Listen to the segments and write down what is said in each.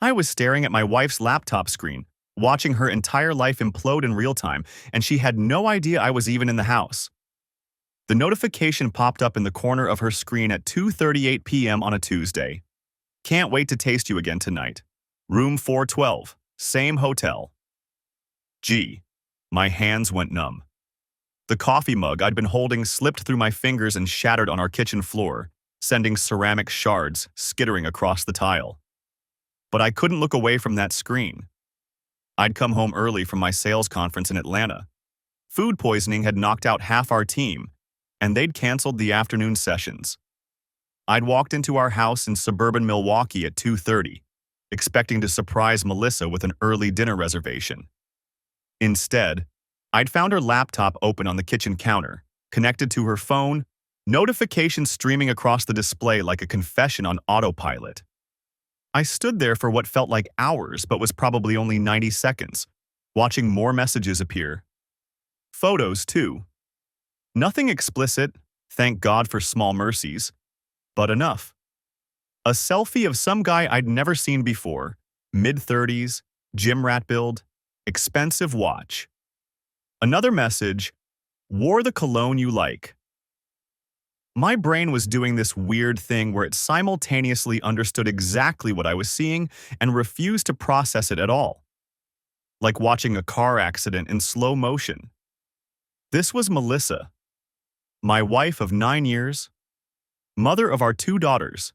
I was staring at my wife's laptop screen, watching her entire life implode in real time, and she had no idea I was even in the house. The notification popped up in the corner of her screen at 2:38 p.m. on a Tuesday. Can't wait to taste you again tonight. Room 412, same hotel. Gee, my hands went numb. The coffee mug I'd been holding slipped through my fingers and shattered on our kitchen floor, sending ceramic shards skittering across the tile. But I couldn't look away from that screen. I'd come home early from my sales conference in Atlanta. Food poisoning had knocked out half our team, and they'd canceled the afternoon sessions. I'd walked into our house in suburban Milwaukee at 2:30, expecting to surprise Melissa with an early dinner reservation. Instead, I'd found her laptop open on the kitchen counter, connected to her phone, notifications streaming across the display like a confession on autopilot. I stood there for what felt like hours but was probably only 90 seconds, watching more messages appear. Photos, too. Nothing explicit, thank God for small mercies, but enough. A selfie of some guy I'd never seen before, mid-30s, gym rat build, expensive watch. Another message, wore the cologne you like. My brain was doing this weird thing where it simultaneously understood exactly what I was seeing and refused to process it at all. Like watching a car accident in slow motion. This was Melissa, my wife of 9 years, mother of our 2 daughters,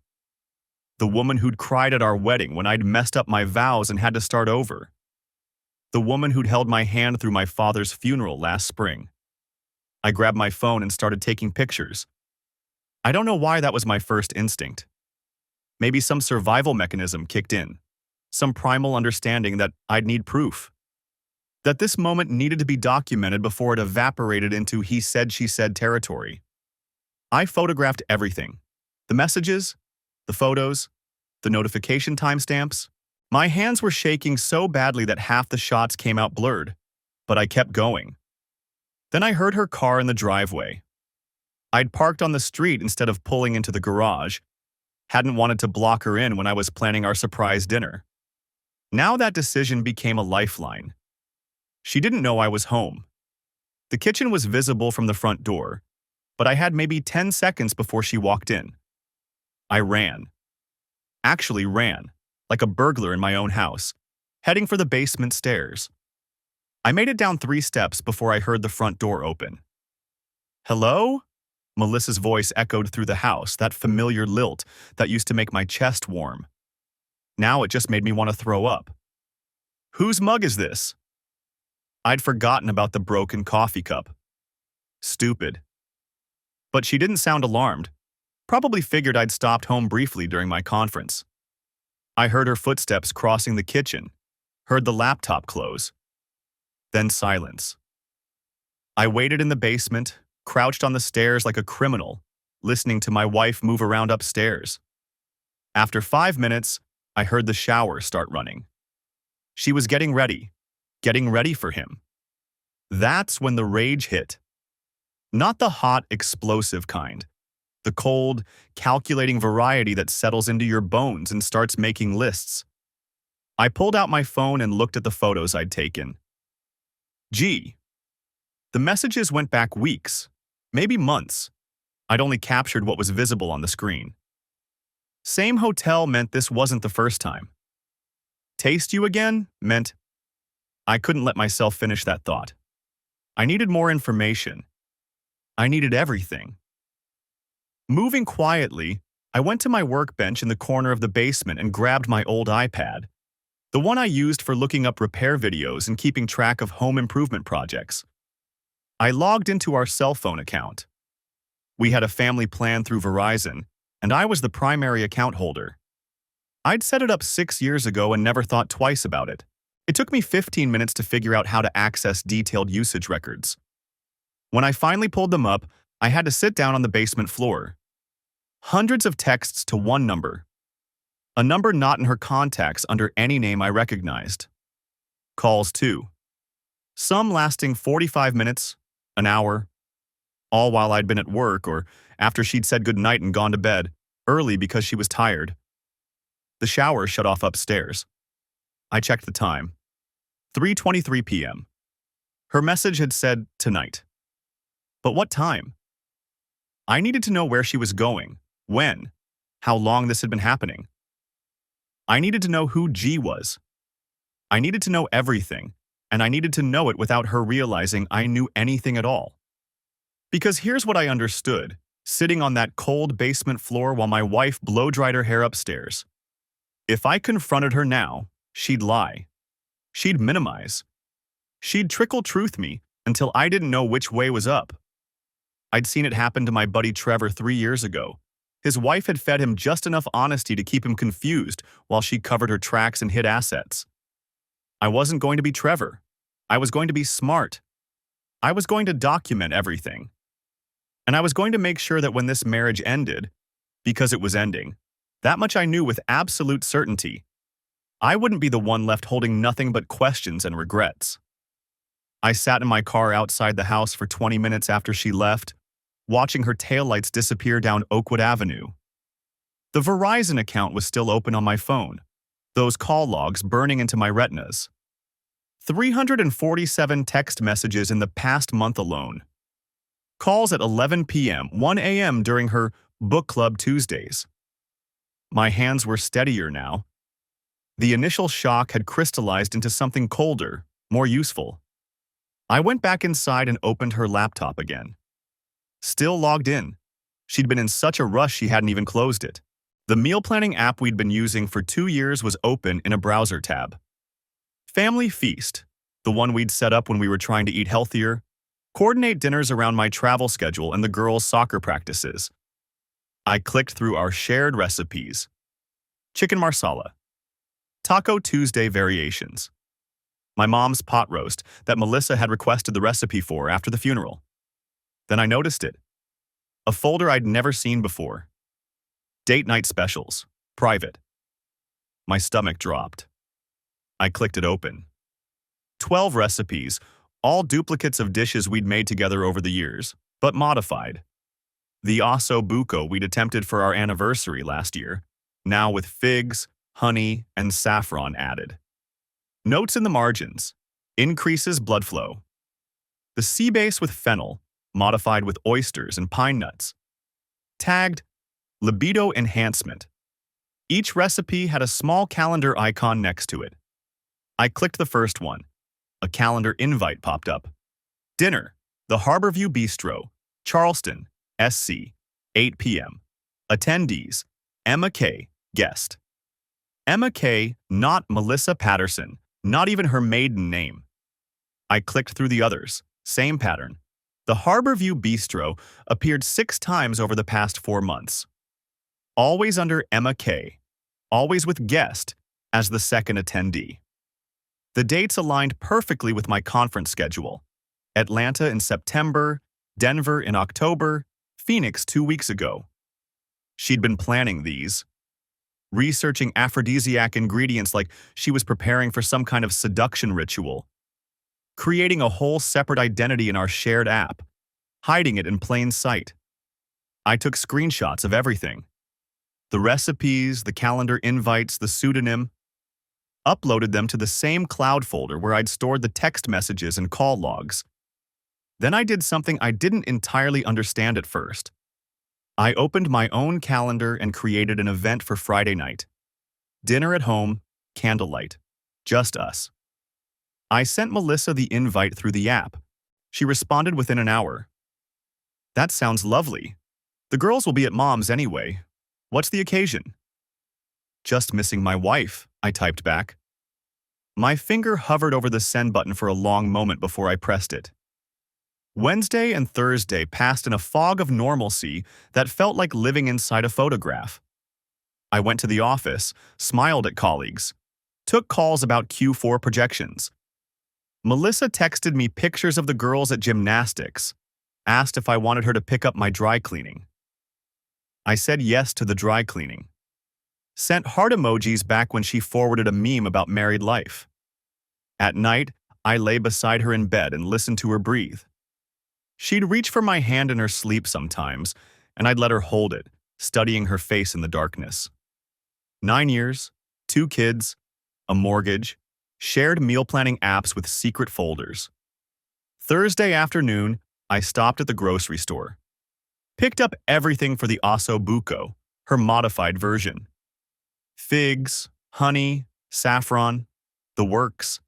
the woman who'd cried at our wedding when I'd messed up my vows and had to start over, the woman who'd held my hand through my father's funeral last spring. I grabbed my phone and started taking pictures. I don't know why that was my first instinct. Maybe some survival mechanism kicked in, some primal understanding that I'd need proof, that this moment needed to be documented before it evaporated into he said, she said territory. I photographed everything. The messages, the photos, the notification timestamps. My hands were shaking so badly that half the shots came out blurred, but I kept going. Then I heard her car in the driveway. I'd parked on the street instead of pulling into the garage. Hadn't wanted to block her in when I was planning our surprise dinner. Now that decision became a lifeline. She didn't know I was home. The kitchen was visible from the front door, but I had maybe 10 seconds before she walked in. I ran. Actually ran, like a burglar in my own house, heading for the basement stairs. I made it down 3 steps before I heard the front door open. Hello? Melissa's voice echoed through the house, that familiar lilt that used to make my chest warm. Now it just made me want to throw up. Whose mug is this? I'd forgotten about the broken coffee cup. Stupid. But she didn't sound alarmed. Probably figured I'd stopped home briefly during my conference. I heard her footsteps crossing the kitchen, heard the laptop close. Then silence. I waited in the basement, crouched on the stairs like a criminal, listening to my wife move around upstairs. After 5 minutes, I heard the shower start running. She was getting ready for him. That's when the rage hit. Not the hot, explosive kind. The cold, calculating variety that settles into your bones and starts making lists. I pulled out my phone and looked at the photos I'd taken. Gee. The messages went back weeks, maybe months. I'd only captured what was visible on the screen. Same hotel meant this wasn't the first time. Taste you again meant I couldn't let myself finish that thought. I needed more information. I needed everything. Moving quietly, I went to my workbench in the corner of the basement and grabbed my old iPad, the one I used for looking up repair videos and keeping track of home improvement projects. I logged into our cell phone account. We had a family plan through Verizon, and I was the primary account holder. I'd set it up 6 years ago and never thought twice about it. It took me 15 minutes to figure out how to access detailed usage records. When I finally pulled them up, I had to sit down on the basement floor. Hundreds of texts to one number. A number not in her contacts under any name I recognized. Calls too. Some lasting 45 minutes, an hour, all while I'd been at work or after she'd said goodnight and gone to bed, early because she was tired. The shower shut off upstairs. I checked the time. 3:23 p.m. Her message had said, tonight. But what time? I needed to know where she was going, when, how long this had been happening. I needed to know who G was. I needed to know everything, and I needed to know it without her realizing I knew anything at all. Because here's what I understood, sitting on that cold basement floor while my wife blow-dried her hair upstairs. If I confronted her now, she'd lie. She'd minimize. She'd trickle-truth me until I didn't know which way was up. I'd seen it happen to my buddy Trevor 3 years ago. His wife had fed him just enough honesty to keep him confused while she covered her tracks and hid assets. I wasn't going to be Trevor. I was going to be smart. I was going to document everything. And I was going to make sure that when this marriage ended, because it was ending, that much I knew with absolute certainty, I wouldn't be the one left holding nothing but questions and regrets. I sat in my car outside the house for 20 minutes after she left, watching her taillights disappear down Oakwood Avenue. The Verizon account was still open on my phone, those call logs burning into my retinas. 347 text messages in the past month alone. Calls at 11 p.m., 1 a.m. during her book club Tuesdays. My hands were steadier now. The initial shock had crystallized into something colder, more useful. I went back inside and opened her laptop again. Still logged in. She'd been in such a rush she hadn't even closed it. The meal planning app we'd been using for 2 years was open in a browser tab. Family Feast, the one we'd set up when we were trying to eat healthier, coordinate dinners around my travel schedule and the girls' soccer practices. I clicked through our shared recipes. Chicken marsala. Taco Tuesday variations. My mom's pot roast that Melissa had requested the recipe for after the funeral. Then I noticed it. A folder I'd never seen before. Date night specials. Private. My stomach dropped. I clicked it open. 12 recipes, all duplicates of dishes we'd made together over the years, but modified. The osso buco we'd attempted for our anniversary last year, now with figs, honey, and saffron added. Notes in the margins. Increases blood flow. The sea bass with fennel, modified with oysters and pine nuts. Tagged, libido enhancement. Each recipe had a small calendar icon next to it. I clicked the first one. A calendar invite popped up. Dinner, the Harborview Bistro, Charleston, SC, 8 p.m. Attendees, Emma K., guest. Emma K., not Melissa Patterson, not even her maiden name. I clicked through the others, same pattern. The Harborview Bistro appeared 6 times over the past 4 months. Always under Emma K., always with guest as the second attendee. The dates aligned perfectly with my conference schedule. Atlanta in September, Denver in October, Phoenix 2 weeks ago. She'd been planning these, researching aphrodisiac ingredients like she was preparing for some kind of seduction ritual, creating a whole separate identity in our shared app, hiding it in plain sight. I took screenshots of everything. The recipes, the calendar invites, the pseudonym, uploaded them to the same cloud folder where I'd stored the text messages and call logs. Then I did something I didn't entirely understand at first. I opened my own calendar and created an event for Friday night. Dinner at home, candlelight, just us. I sent Melissa the invite through the app. She responded within an hour. That sounds lovely. The girls will be at Mom's anyway. What's the occasion? Just missing my wife, I typed back. My finger hovered over the send button for a long moment before I pressed it. Wednesday and Thursday passed in a fog of normalcy that felt like living inside a photograph. I went to the office, smiled at colleagues, took calls about Q4 projections. Melissa texted me pictures of the girls at gymnastics, asked if I wanted her to pick up my dry cleaning. I said yes to the dry cleaning. Sent heart emojis back when she forwarded a meme about married life. At night, I lay beside her in bed and listened to her breathe. She'd reach for my hand in her sleep sometimes, and I'd let her hold it, studying her face in the darkness. 9 years, 2 kids, a mortgage, shared meal planning apps with secret folders. Thursday afternoon, I stopped at the grocery store. Picked up everything for the osso buco, her modified version. Figs, honey, saffron, the works.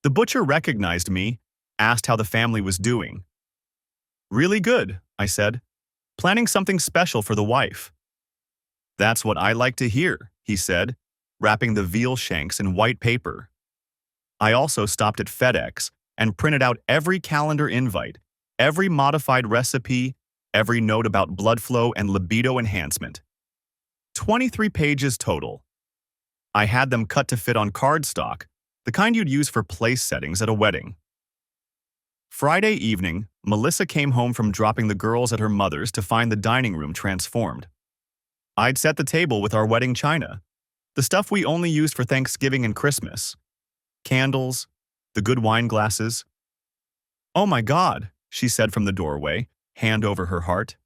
The butcher recognized me, asked how the family was doing. Really good, I said. Planning something special for the wife. That's what I like to hear, he said, wrapping the veal shanks in white paper. I also stopped at FedEx and printed out every calendar invite, every modified recipe, every note about blood flow and libido enhancement. 23 pages total. I had them cut to fit on cardstock, the kind you'd use for place settings at a wedding. Friday evening, Melissa came home from dropping the girls at her mother's to find the dining room transformed. I'd set the table with our wedding china, the stuff we only used for Thanksgiving and Christmas. Candles, the good wine glasses. "Oh my God," she said from the doorway, hand over her heart.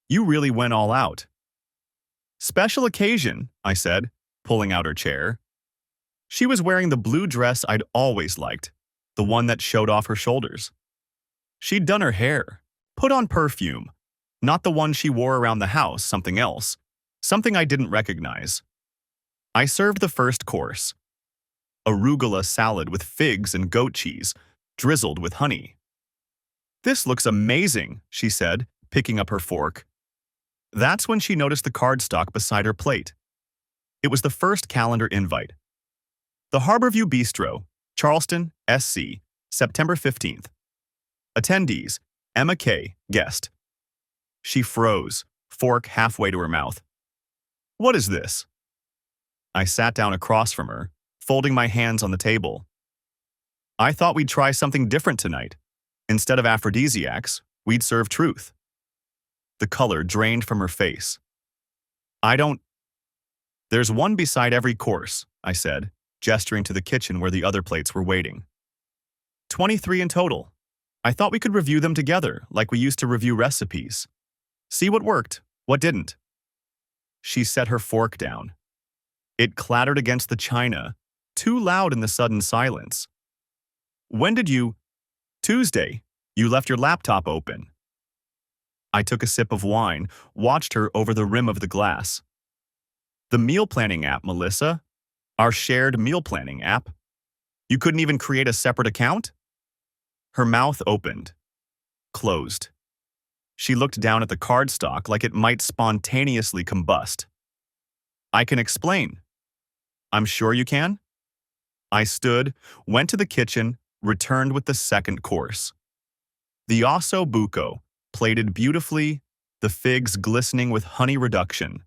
"You really went all out." "Special occasion," I said, pulling out her chair. She was wearing the blue dress I'd always liked, the one that showed off her shoulders. She'd done her hair, put on perfume, not the one she wore around the house, something else, something I didn't recognize. I served the first course, arugula salad with figs and goat cheese, drizzled with honey. "This looks amazing," she said, picking up her fork. That's when she noticed the cardstock beside her plate. It was the first calendar invite. The Harborview Bistro, Charleston, SC, September 15th. Attendees, Emma K., guest. She froze, fork halfway to her mouth. "What is this?" I sat down across from her, folding my hands on the table. "I thought we'd try something different tonight. Instead of aphrodisiacs, we'd serve truth." The color drained from her face. "There's one beside every course," I said, gesturing to the kitchen where the other plates were waiting. 23 in total. I thought we could review them together, like we used to review recipes. See what worked, what didn't. She set her fork down. It clattered against the china, too loud in the sudden silence. "When did you—" "Tuesday. You left your laptop open." I took a sip of wine, watched her over the rim of the glass. "The meal planning app, Melissa. Our shared meal planning app. You couldn't even create a separate account?" Her mouth opened, closed. She looked down at the cardstock like it might spontaneously combust. "I can explain." "I'm sure you can?" I stood, went to the kitchen, returned with the second course. The osso buco, plated beautifully, the figs glistening with honey reduction.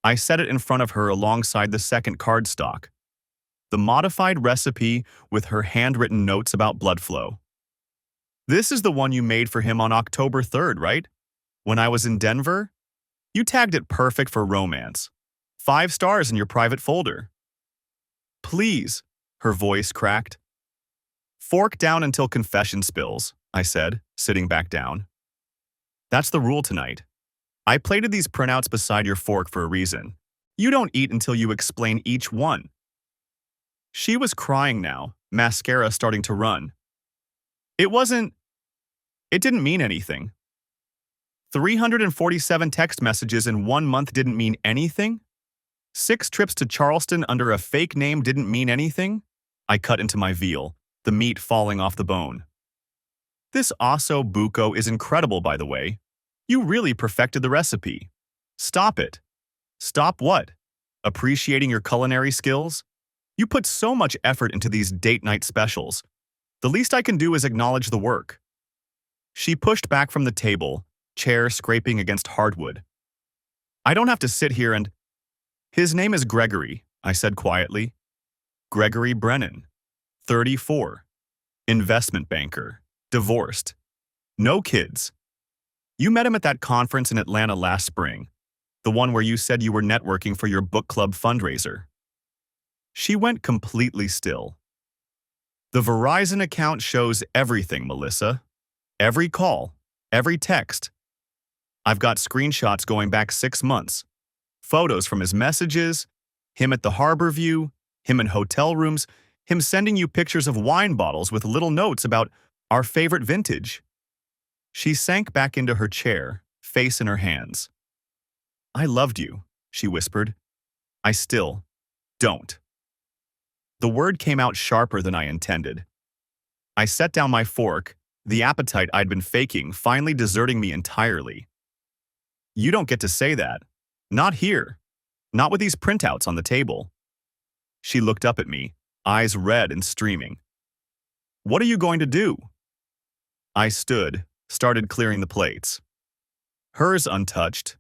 I set it in front of her alongside the second cardstock, the modified recipe with her handwritten notes about blood flow. "This is the one you made for him on October 3rd, right? When I was in Denver? You tagged it perfect for romance. 5 stars in your private folder." "Please," her voice cracked. "Fork down until confession spills," I said, sitting back down. "That's the rule tonight. I plated these printouts beside your fork for a reason. You don't eat until you explain each one." She was crying now, mascara starting to run. It didn't mean anything." 347 text messages in 1 month didn't mean anything? 6 trips to Charleston under a fake name didn't mean anything? I cut into my veal, the meat falling off the bone. "This osso buco is incredible, by the way. You really perfected the recipe. Stop it." "Stop what? Appreciating your culinary skills? You put so much effort into these date night specials. The least I can do is acknowledge the work." She pushed back from the table, chair scraping against hardwood. "I don't have to sit here and—" "His name is Gregory," I said quietly. "Gregory Brennan. 34. Investment banker. Divorced. No kids. You met him at that conference in Atlanta last spring, the one where you said you were networking for your book club fundraiser." She went completely still. "The Verizon account shows everything, Melissa. Every call, every text. I've got screenshots going back 6 months, photos from his messages, him at the Harborview, Him in hotel rooms, him sending you pictures of wine bottles with little notes about our favorite vintage. She sank back into her chair, face in her hands. I loved you, she whispered. I still don't. The word came out sharper than I intended. I set down my fork, the appetite I'd been faking finally deserting me entirely. You don't get to say that. Not here. Not with these printouts on the table. She looked up at me, eyes red and streaming. What are you going to do? I stood, started clearing the plates. Hers untouched,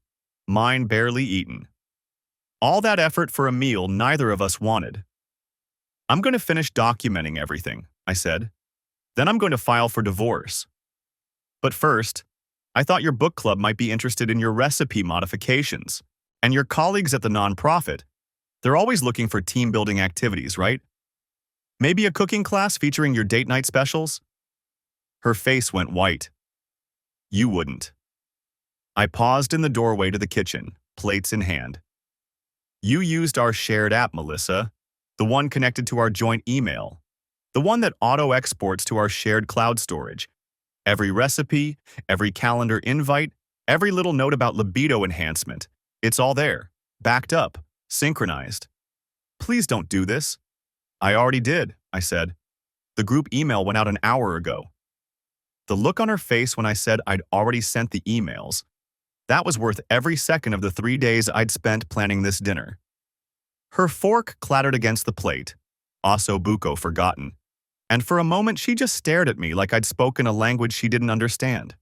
mine barely eaten. All that effort for a meal neither of us wanted. I'm going to finish documenting everything, I said. Then I'm going to file for divorce. But first, I thought your book club might be interested in your recipe modifications. And your colleagues at the nonprofit, they're always looking for team-building activities, right? Maybe a cooking class featuring your date night specials? Her face went white. You wouldn't. I paused in the doorway to the kitchen, plates in hand. You used our shared app, Melissa, the one connected to our joint email, the one that auto-exports to our shared cloud storage. Every recipe, every calendar invite, every little note about libido enhancement, it's all there, backed up, synchronized. Please don't do this. I already did, I said. The group email went out an hour ago. The look on her face when I said I'd already sent the emails, that was worth every second of the 3 days I'd spent planning this dinner. Her fork clattered against the plate, osso buco forgotten, and for a moment she just stared at me like I'd spoken a language she didn't understand.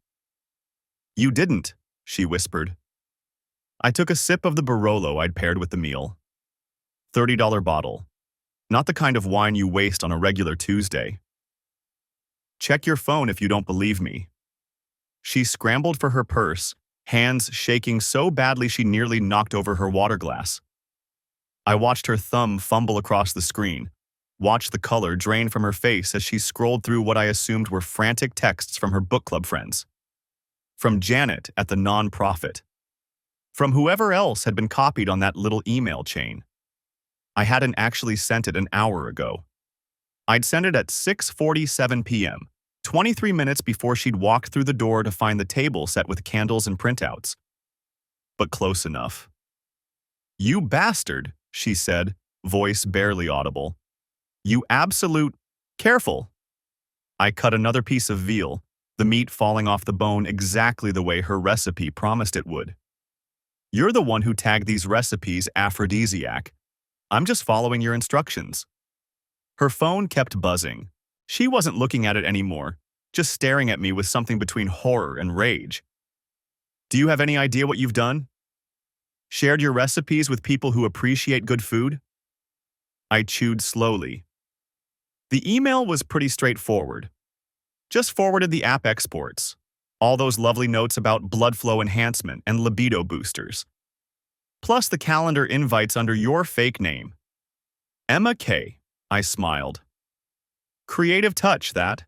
You didn't, she whispered. I took a sip of the Barolo I'd paired with the meal. $30 bottle. Not the kind of wine you waste on a regular Tuesday. Check your phone if you don't believe me. She scrambled for her purse, hands shaking so badly she nearly knocked over her water glass. I watched her thumb fumble across the screen, watched the color drain from her face as she scrolled through what I assumed were frantic texts from her book club friends. From Janet at the nonprofit. From whoever else had been copied on that little email chain. I hadn't actually sent it an hour ago. I'd sent it at 6:47 p.m., 23 minutes before she'd walked through the door to find the table set with candles and printouts. But close enough. You bastard, she said, voice barely audible. You absolute... Careful. I cut another piece of veal, the meat falling off the bone exactly the way her recipe promised it would. You're the one who tagged these recipes aphrodisiac. I'm just following your instructions. Her phone kept buzzing. She wasn't looking at it anymore, just staring at me with something between horror and rage. Do you have any idea what you've done? Shared your recipes with people who appreciate good food? I chewed slowly. The email was pretty straightforward. Just forwarded the app exports. All those lovely notes about blood flow enhancement and libido boosters. Plus the calendar invites under your fake name. Emma K. I smiled. Creative touch, that.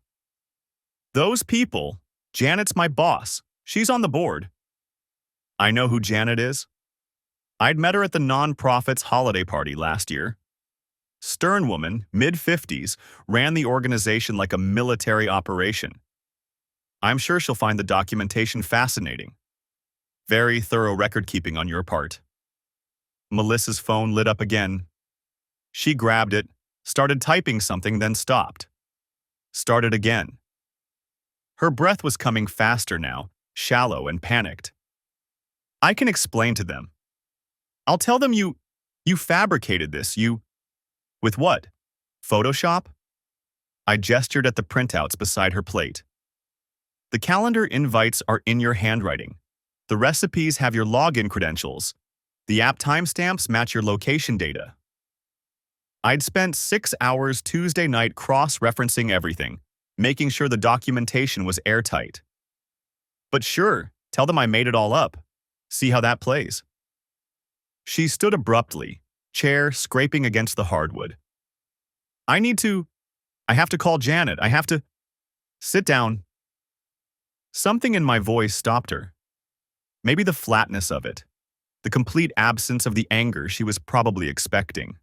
Those people, Janet's my boss. She's on the board. I know who Janet is. I'd met her at the nonprofit's holiday party last year. Stern woman, mid-50s, ran the organization like a military operation. I'm sure she'll find the documentation fascinating. Very thorough record-keeping on your part. Melissa's phone lit up again. She grabbed it, started typing something, then stopped. Started again. Her breath was coming faster now, shallow and panicked. I can explain to them. I'll tell them you fabricated this, With what? Photoshop? I gestured at the printouts beside her plate. The calendar invites are in your handwriting. The recipes have your login credentials. The app timestamps match your location data. I'd spent 6 hours Tuesday night cross-referencing everything, making sure the documentation was airtight. But sure, tell them I made it all up. See how that plays. She stood abruptly, chair scraping against the hardwood. I have to call Janet. I have to... Sit down. Something in my voice stopped her. Maybe the flatness of it, the complete absence of the anger she was probably expecting.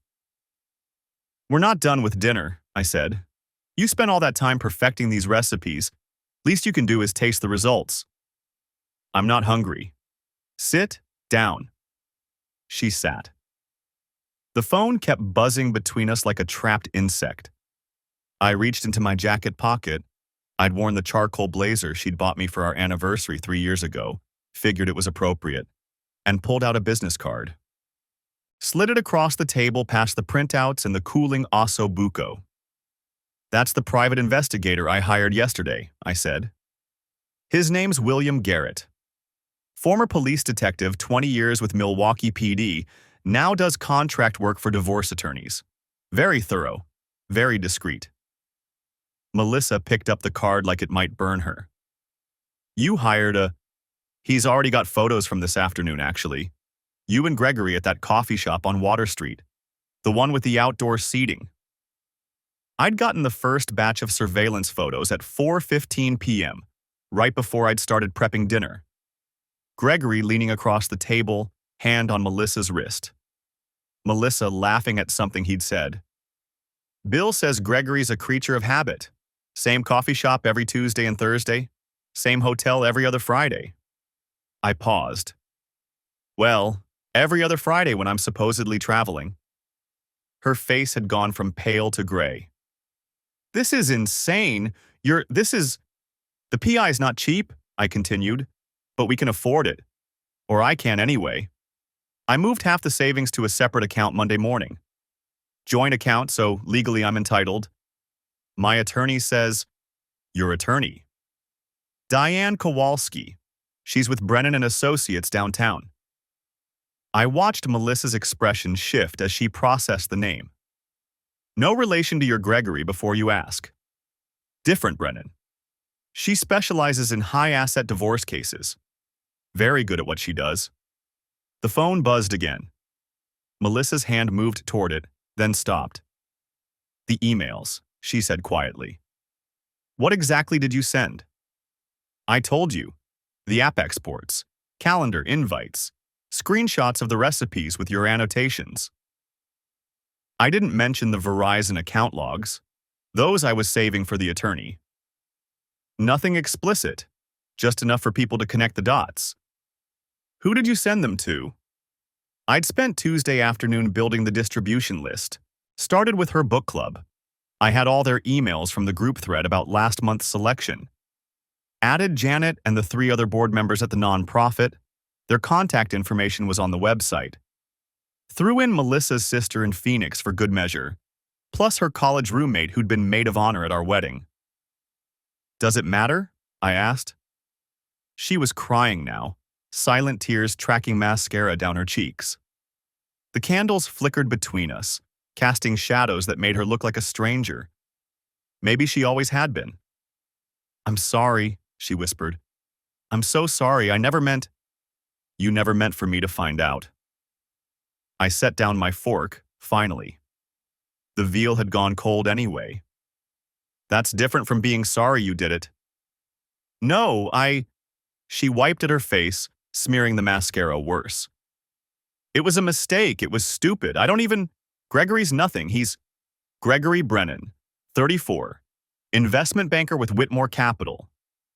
We're not done with dinner, I said. You spent all that time perfecting these recipes. Least you can do is taste the results. I'm not hungry. Sit down. She sat. The phone kept buzzing between us like a trapped insect. I reached into my jacket pocket. I'd worn the charcoal blazer she'd bought me for our anniversary 3 years ago, figured it was appropriate, and pulled out a business card. Slid it across the table past the printouts and the cooling osso buco. That's the private investigator I hired yesterday, I said. His name's William Garrett. Former police detective, 20 years with Milwaukee PD, now does contract work for divorce attorneys. Very thorough, very discreet. Melissa picked up the card like it might burn her. You hired a... He's already got photos from this afternoon, actually. You and Gregory at that coffee shop on Water Street. The one with the outdoor seating. I'd gotten the first batch of surveillance photos at 4:15 p.m., right before I'd started prepping dinner. Gregory leaning across the table, hand on Melissa's wrist. Melissa laughing at something he'd said. Bill says Gregory's a creature of habit. Same coffee shop every Tuesday and Thursday. Same hotel every other Friday. I paused. Well, every other Friday when I'm supposedly traveling. Her face had gone from pale to gray. This is insane. The PI's not cheap, I continued, but we can afford it. Or I can anyway. I moved half the savings to a separate account Monday morning. Joint account, so legally I'm entitled. My attorney says, your attorney? Diane Kowalski. She's with Brennan and Associates downtown. I watched Melissa's expression shift as she processed the name. No relation to your Gregory before you ask. Different Brennan. She specializes in high-asset divorce cases. Very good at what she does. The phone buzzed again. Melissa's hand moved toward it, then stopped. The emails, she said quietly. What exactly did you send? I told you. The app exports, calendar invites, screenshots of the recipes with your annotations. I didn't mention the Verizon account logs. Those I was saving for the attorney. Nothing explicit, just enough for people to connect the dots. Who did you send them to? I'd spent Tuesday afternoon building the distribution list. Started with her book club. I had all their emails from the group thread about last month's selection. Added Janet and the 3 other board members at the nonprofit. Their contact information was on the website. Threw in Melissa's sister in Phoenix for good measure, plus her college roommate who'd been maid of honor at our wedding. Does it matter? I asked. She was crying now, silent tears tracking mascara down her cheeks. The candles flickered between us, casting shadows that made her look like a stranger. Maybe she always had been. I'm sorry, she whispered. I'm so sorry, I never meant... You never meant for me to find out. I set down my fork, finally. The veal had gone cold anyway. That's different from being sorry you did it. No, She wiped at her face, smearing the mascara worse. It was a mistake, it was stupid, Gregory's nothing, he's Gregory Brennan, 34, investment banker with Whitmore Capital,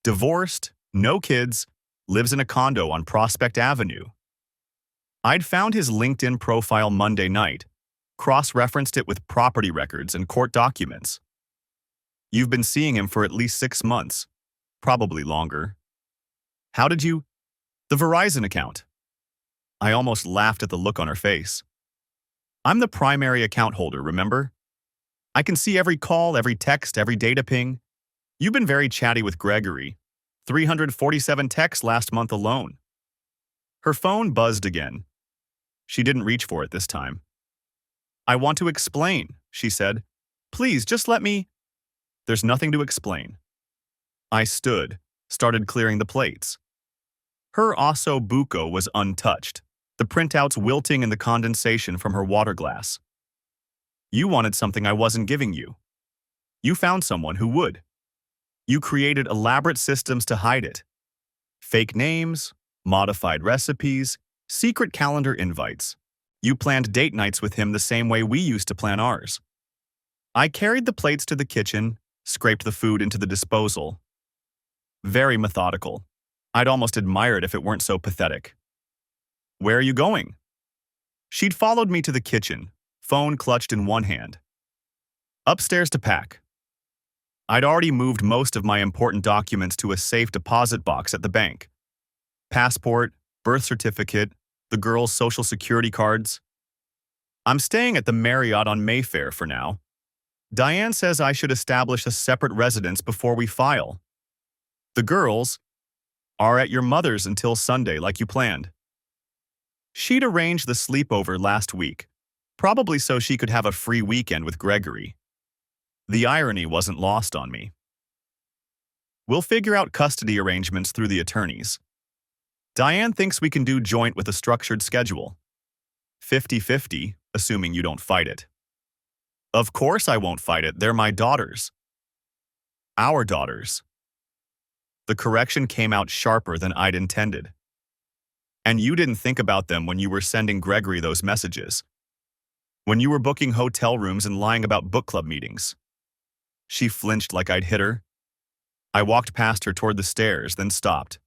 divorced, no kids, lives in a condo on Prospect Avenue. I'd found his LinkedIn profile Monday night, cross-referenced it with property records and court documents. You've been seeing him for at least 6 months, probably longer. How did you? The Verizon account. I almost laughed at the look on her face. I'm the primary account holder, remember? I can see every call, every text, every data ping. You've been very chatty with Gregory. 347 texts last month alone. Her phone buzzed again. She didn't reach for it this time. I want to explain, she said. Please, just let me... There's nothing to explain. I stood, started clearing the plates. Her osso buco was untouched, the printouts wilting in the condensation from her water glass. You wanted something I wasn't giving you. You found someone who would. You created elaborate systems to hide it. Fake names, modified recipes, secret calendar invites. You planned date nights with him the same way we used to plan ours. I carried the plates to the kitchen, scraped the food into the disposal. Very methodical. I'd almost admire it if it weren't so pathetic. Where are you going? She'd followed me to the kitchen, phone clutched in one hand. Upstairs to pack. I'd already moved most of my important documents to a safe deposit box at the bank. Passport, birth certificate, the girls' social security cards. I'm staying at the Marriott on Mayfair for now. Diane says I should establish a separate residence before we file. The girls are at your mother's until Sunday like you planned. She'd arranged the sleepover last week, probably so she could have a free weekend with Gregory. The irony wasn't lost on me. We'll figure out custody arrangements through the attorneys. Diane thinks we can do joint with a structured schedule. 50-50, assuming you don't fight it. Of course I won't fight it, they're my daughters. Our daughters. The correction came out sharper than I'd intended. And you didn't think about them when you were sending Gregory those messages. When you were booking hotel rooms and lying about book club meetings. She flinched like I'd hit her. I walked past her toward the stairs, then stopped.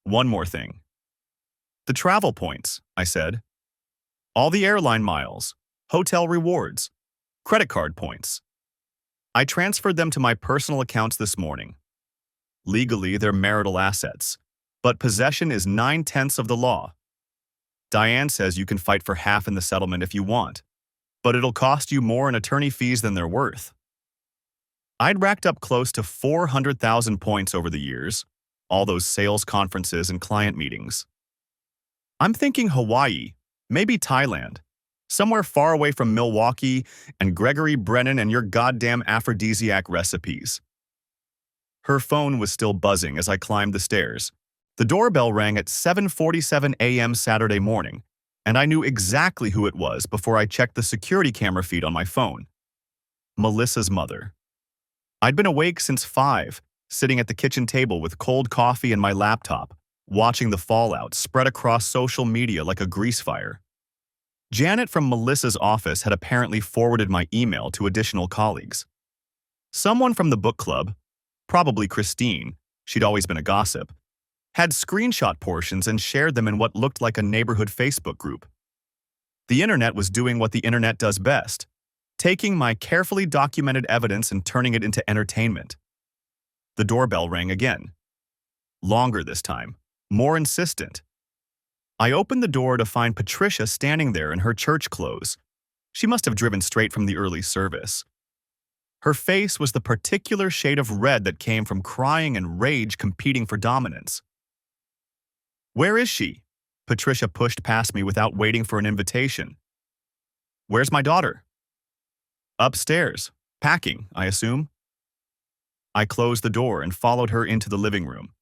One more thing. The travel points, I said. All the airline miles, hotel rewards, credit card points. I transferred them to my personal accounts this morning. Legally, they're marital assets, but possession is 9/10 of the law. Diane says you can fight for half in the settlement if you want, but it'll cost you more in attorney fees than they're worth. I'd racked up close to 400,000 points over the years, all those sales conferences and client meetings. I'm thinking Hawaii, maybe Thailand, somewhere far away from Milwaukee and Gregory Brennan and your goddamn aphrodisiac recipes. Her phone was still buzzing as I climbed the stairs. The doorbell rang at 7:47 a.m. Saturday morning, and I knew exactly who it was before I checked the security camera feed on my phone. Melissa's mother. I'd been awake since 5, sitting at the kitchen table with cold coffee and my laptop, watching the fallout spread across social media like a grease fire. Janet from Melissa's office had apparently forwarded my email to additional colleagues. Someone from the book club, probably Christine, she'd always been a gossip, had screenshot portions and shared them in what looked like a neighborhood Facebook group. The internet was doing what the internet does best, taking my carefully documented evidence and turning it into entertainment. The doorbell rang again. Longer this time, more insistent. I opened the door to find Patricia standing there in her church clothes. She must have driven straight from the early service. Her face was the particular shade of red that came from crying and rage competing for dominance. Where is she? Patricia pushed past me without waiting for an invitation. Where's my daughter? Upstairs, packing, I assume. I closed the door and followed her into the living room.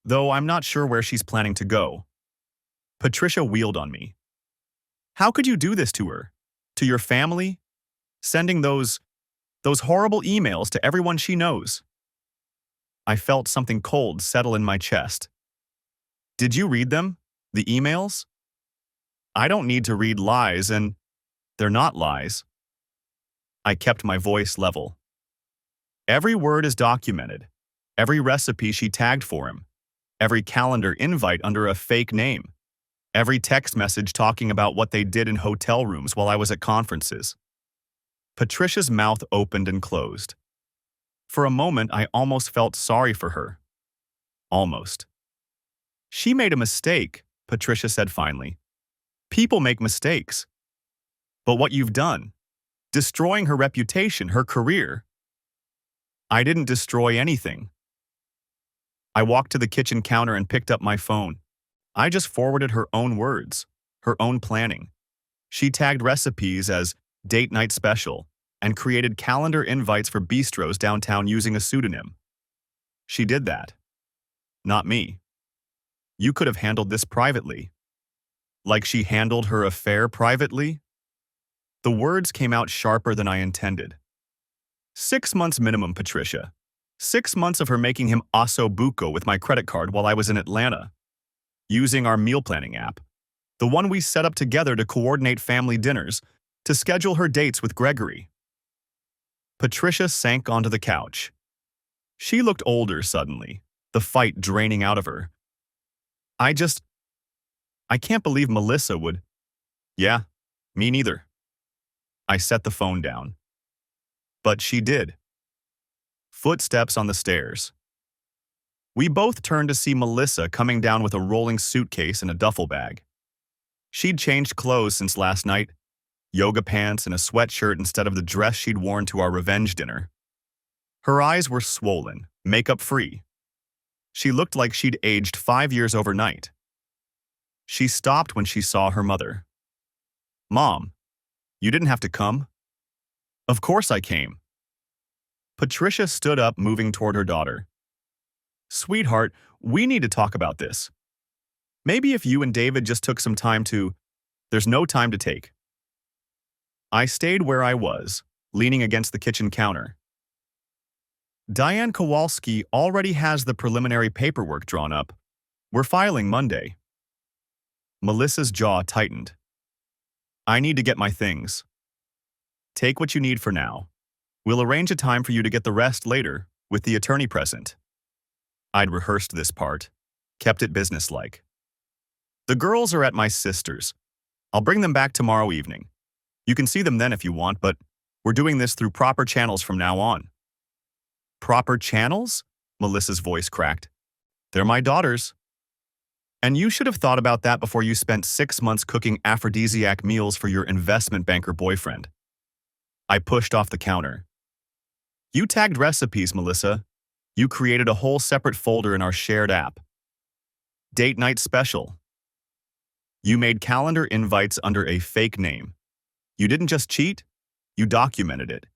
Though I'm not sure where she's planning to go. Patricia wheeled on me. How could you do this to her? To your family? Sending those horrible emails to everyone she knows. I felt something cold settle in my chest. Did you read them? The emails? I don't need to read lies, and they're not lies. I kept my voice level. Every word is documented. Every recipe she tagged for him. Every calendar invite under a fake name. Every text message talking about what they did in hotel rooms while I was at conferences. Patricia's mouth opened and closed. For a moment, I almost felt sorry for her. Almost. She made a mistake, Patricia said finally. People make mistakes. But what you've done, destroying her reputation, her career. I didn't destroy anything. I walked to the kitchen counter and picked up my phone. I just forwarded her own words, her own planning. She tagged recipes as date night special and created calendar invites for bistros downtown using a pseudonym. She did that. Not me. You could have handled this privately. Like she handled her affair privately? The words came out sharper than I intended. 6 months minimum, Patricia. 6 months of her making him osso buco with my credit card while I was in Atlanta. Using our meal planning app. The one we set up together to coordinate family dinners, to schedule her dates with Gregory. Patricia sank onto the couch. She looked older suddenly, the fight draining out of her. I just, I can't believe Melissa would. Yeah, me neither. I set the phone down. But she did. Footsteps on the stairs. We both turned to see Melissa coming down with a rolling suitcase and a duffel bag. She'd changed clothes since last night, yoga pants and a sweatshirt instead of the dress she'd worn to our revenge dinner. Her eyes were swollen, makeup-free. She looked like she'd aged 5 years overnight. She stopped when she saw her mother. Mom, you didn't have to come. Of course I came. Patricia stood up, moving toward her daughter. Sweetheart, we need to talk about this. Maybe if you and David just took some time to… There's no time to take. I stayed where I was, leaning against the kitchen counter. Diane Kowalski already has the preliminary paperwork drawn up. We're filing Monday. Melissa's jaw tightened. I need to get my things. Take what you need for now. We'll arrange a time for you to get the rest later, with the attorney present. I'd rehearsed this part, kept it businesslike. The girls are at my sister's. I'll bring them back tomorrow evening. You can see them then if you want, but we're doing this through proper channels from now on. Proper channels? Melissa's voice cracked. They're my daughters. And you should have thought about that before you spent 6 months cooking aphrodisiac meals for your investment banker boyfriend. I pushed off the counter. You tagged recipes, Melissa. You created a whole separate folder in our shared app. Date night special. You made calendar invites under a fake name. You didn't just cheat, you documented it.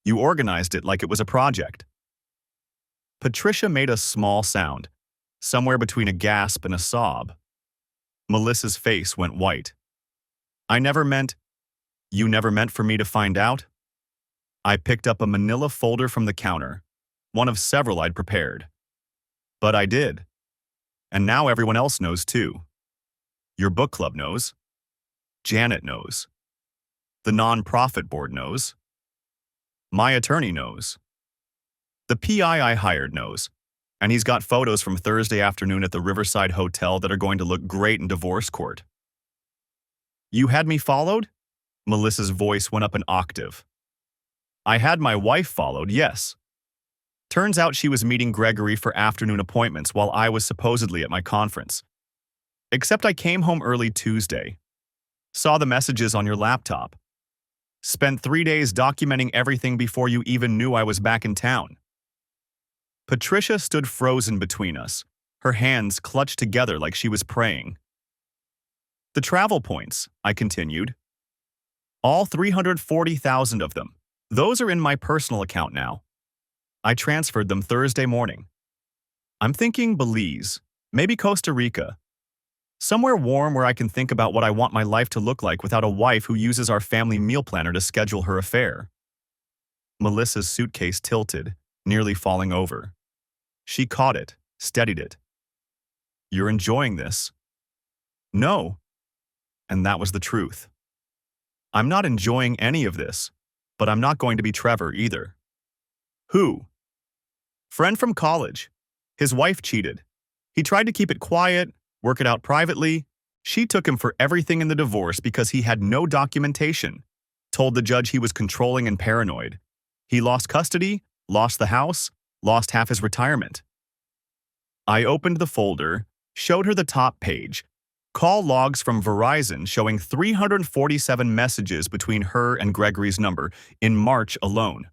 You organized it like it was a project. Patricia made a small sound, somewhere between a gasp and a sob. Melissa's face went white. You never meant for me to find out? I picked up a manila folder from the counter, one of several I'd prepared. But I did. And now everyone else knows too. Your book club knows. Janet knows. The non-profit board knows. My attorney knows. The PI I hired knows. And he's got photos from Thursday afternoon at the Riverside Hotel that are going to look great in divorce court. You had me followed? Melissa's voice went up an octave. I had my wife followed, yes. Turns out she was meeting Gregory for afternoon appointments while I was supposedly at my conference. Except I came home early Tuesday. Saw the messages on your laptop. Spent 3 days documenting everything before you even knew I was back in town. Patricia stood frozen between us, her hands clutched together like she was praying. The travel points, I continued. All 340,000 of them. Those are in my personal account now. I transferred them Thursday morning. I'm thinking Belize, maybe Costa Rica. Somewhere warm where I can think about what I want my life to look like without a wife who uses our family meal planner to schedule her affair. Melissa's suitcase tilted, nearly falling over. She caught it, steadied it. You're enjoying this? No. And that was the truth. I'm not enjoying any of this, but I'm not going to be Trevor either. Who? Friend from college. His wife cheated. He tried to keep it quiet, work it out privately. She took him for everything in the divorce because he had no documentation. Told the judge he was controlling and paranoid. He lost custody, lost the house, lost half his retirement. I opened the folder, showed her the top page. Call logs from Verizon showing 347 messages between her and Gregory's number in March alone.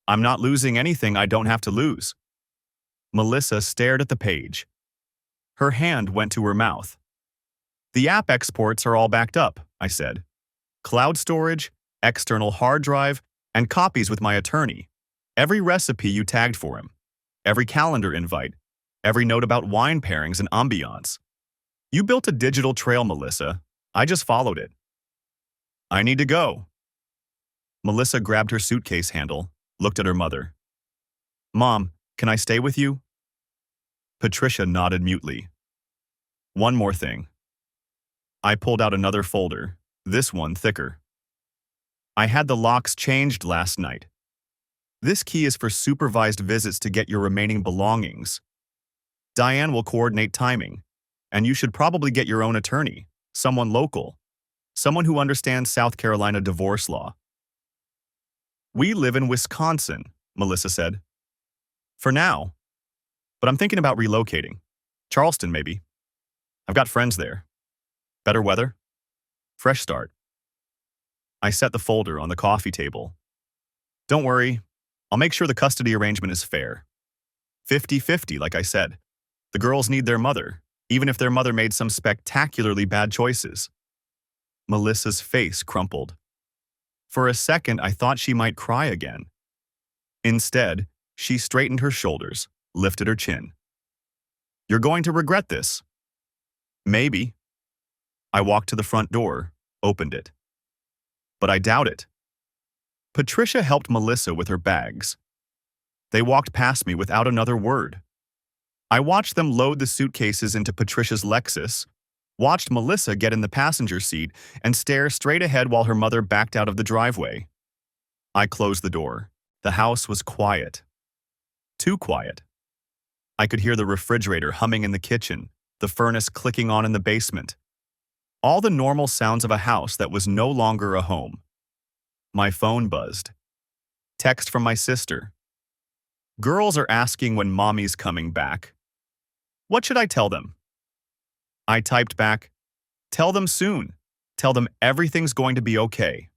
I'm not losing anything I don't have to lose. Melissa stared at the page. Her hand went to her mouth. The app exports are all backed up, I said. Cloud storage, external hard drive, and copies with my attorney. Every recipe you tagged for him. Every calendar invite. Every note about wine pairings and ambiance. You built a digital trail, Melissa. I just followed it. I need to go. Melissa grabbed her suitcase handle, looked at her mother. Mom, can I stay with you? Patricia nodded mutely. One more thing. I pulled out another folder, this one thicker. I had the locks changed last night. This key is for supervised visits to get your remaining belongings. Diane will coordinate timing, and you should probably get your own attorney, someone local, someone who understands South Carolina divorce law. We live in Wisconsin, Melissa said. For now. But I'm thinking about relocating. Charleston, maybe. I've got friends there. Better weather? Fresh start. I set the folder on the coffee table. Don't worry, I'll make sure the custody arrangement is fair. 50-50, like I said. The girls need their mother, even if their mother made some spectacularly bad choices. Melissa's face crumpled. For a second, I thought she might cry again. Instead, she straightened her shoulders, lifted her chin. You're going to regret this. Maybe. I walked to the front door, opened it. But I doubt it. Patricia helped Melissa with her bags. They walked past me without another word. I watched them load the suitcases into Patricia's Lexus, watched Melissa get in the passenger seat and stare straight ahead while her mother backed out of the driveway. I closed the door. The house was quiet. Too quiet. I could hear the refrigerator humming in the kitchen, the furnace clicking on in the basement. All the normal sounds of a house that was no longer a home. My phone buzzed. Text from my sister. Girls are asking when mommy's coming back. What should I tell them? I typed back, tell them soon. Tell them everything's going to be okay.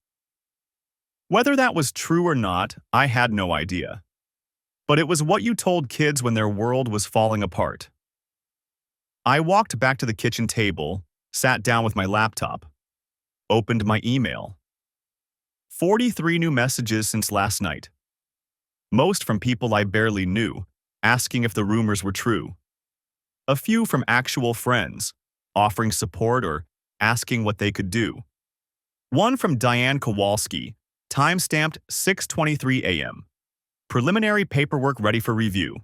Whether that was true or not, I had no idea. But it was what you told kids when their world was falling apart. I walked back to the kitchen table, sat down with my laptop, opened my email. 43 new messages since last night. Most from people I barely knew, asking if the rumors were true. A few from actual friends, offering support or asking what they could do. One from Diane Kowalski, time-stamped 6:23 a.m. Preliminary paperwork ready for review.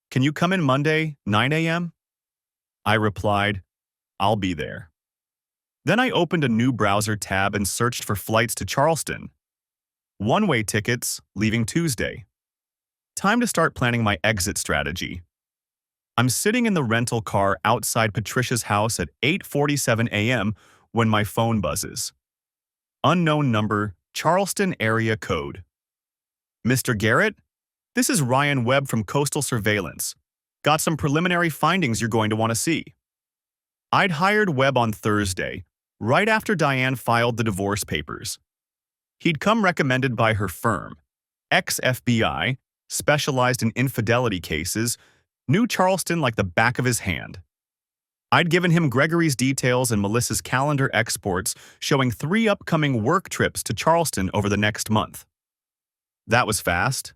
Can you come in Monday, 9 a.m.? I replied, I'll be there. Then I opened a new browser tab and searched for flights to Charleston. One-way tickets, leaving Tuesday. Time to start planning my exit strategy. I'm sitting in the rental car outside Patricia's house at 8:47 a.m. when my phone buzzes. Unknown number, Charleston area code. Mr. Garrett? This is Ryan Webb from Coastal Surveillance. Got some preliminary findings you're going to want to see. I'd hired Webb on Thursday, right after Diane filed the divorce papers. He'd come recommended by her firm, ex-FBI, specialized in infidelity cases, knew Charleston like the back of his hand. I'd given him Gregory's details and Melissa's calendar exports showing 3 upcoming work trips to Charleston over the next month. That was fast.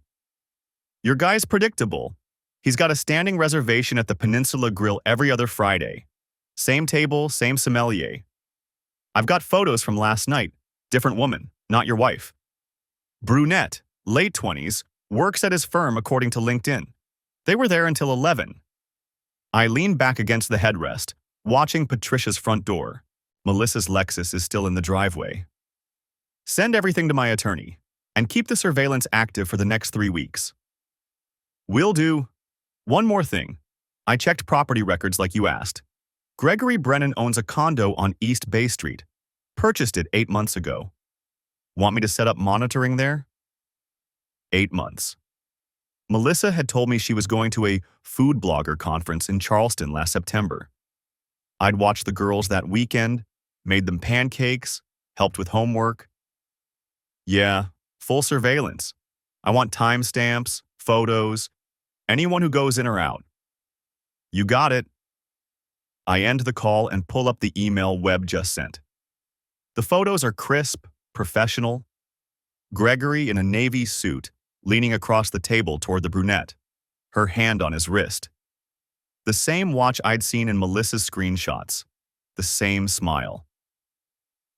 Your guy's predictable. He's got a standing reservation at the Peninsula Grill every other Friday. Same table, same sommelier. I've got photos from last night. Different woman, not your wife. Brunette, late 20s, works at his firm according to LinkedIn. They were there until 11. I leaned back against the headrest, watching Patricia's front door. Melissa's Lexus is still in the driveway. Send everything to my attorney, and keep the surveillance active for the next 3 weeks. Will do. One more thing. I checked property records like you asked. Gregory Brennan owns a condo on East Bay Street. Purchased it 8 months ago. Want me to set up monitoring there? 8 months. Melissa had told me she was going to a food blogger conference in Charleston last September. I'd watched the girls that weekend, made them pancakes, helped with homework. Yeah, full surveillance. I want timestamps, photos, anyone who goes in or out. You got it. I end the call and pull up the email Webb just sent. The photos are crisp, professional. Gregory in a navy suit, leaning across the table toward the brunette, her hand on his wrist. The same watch I'd seen in Melissa's screenshots. The same smile.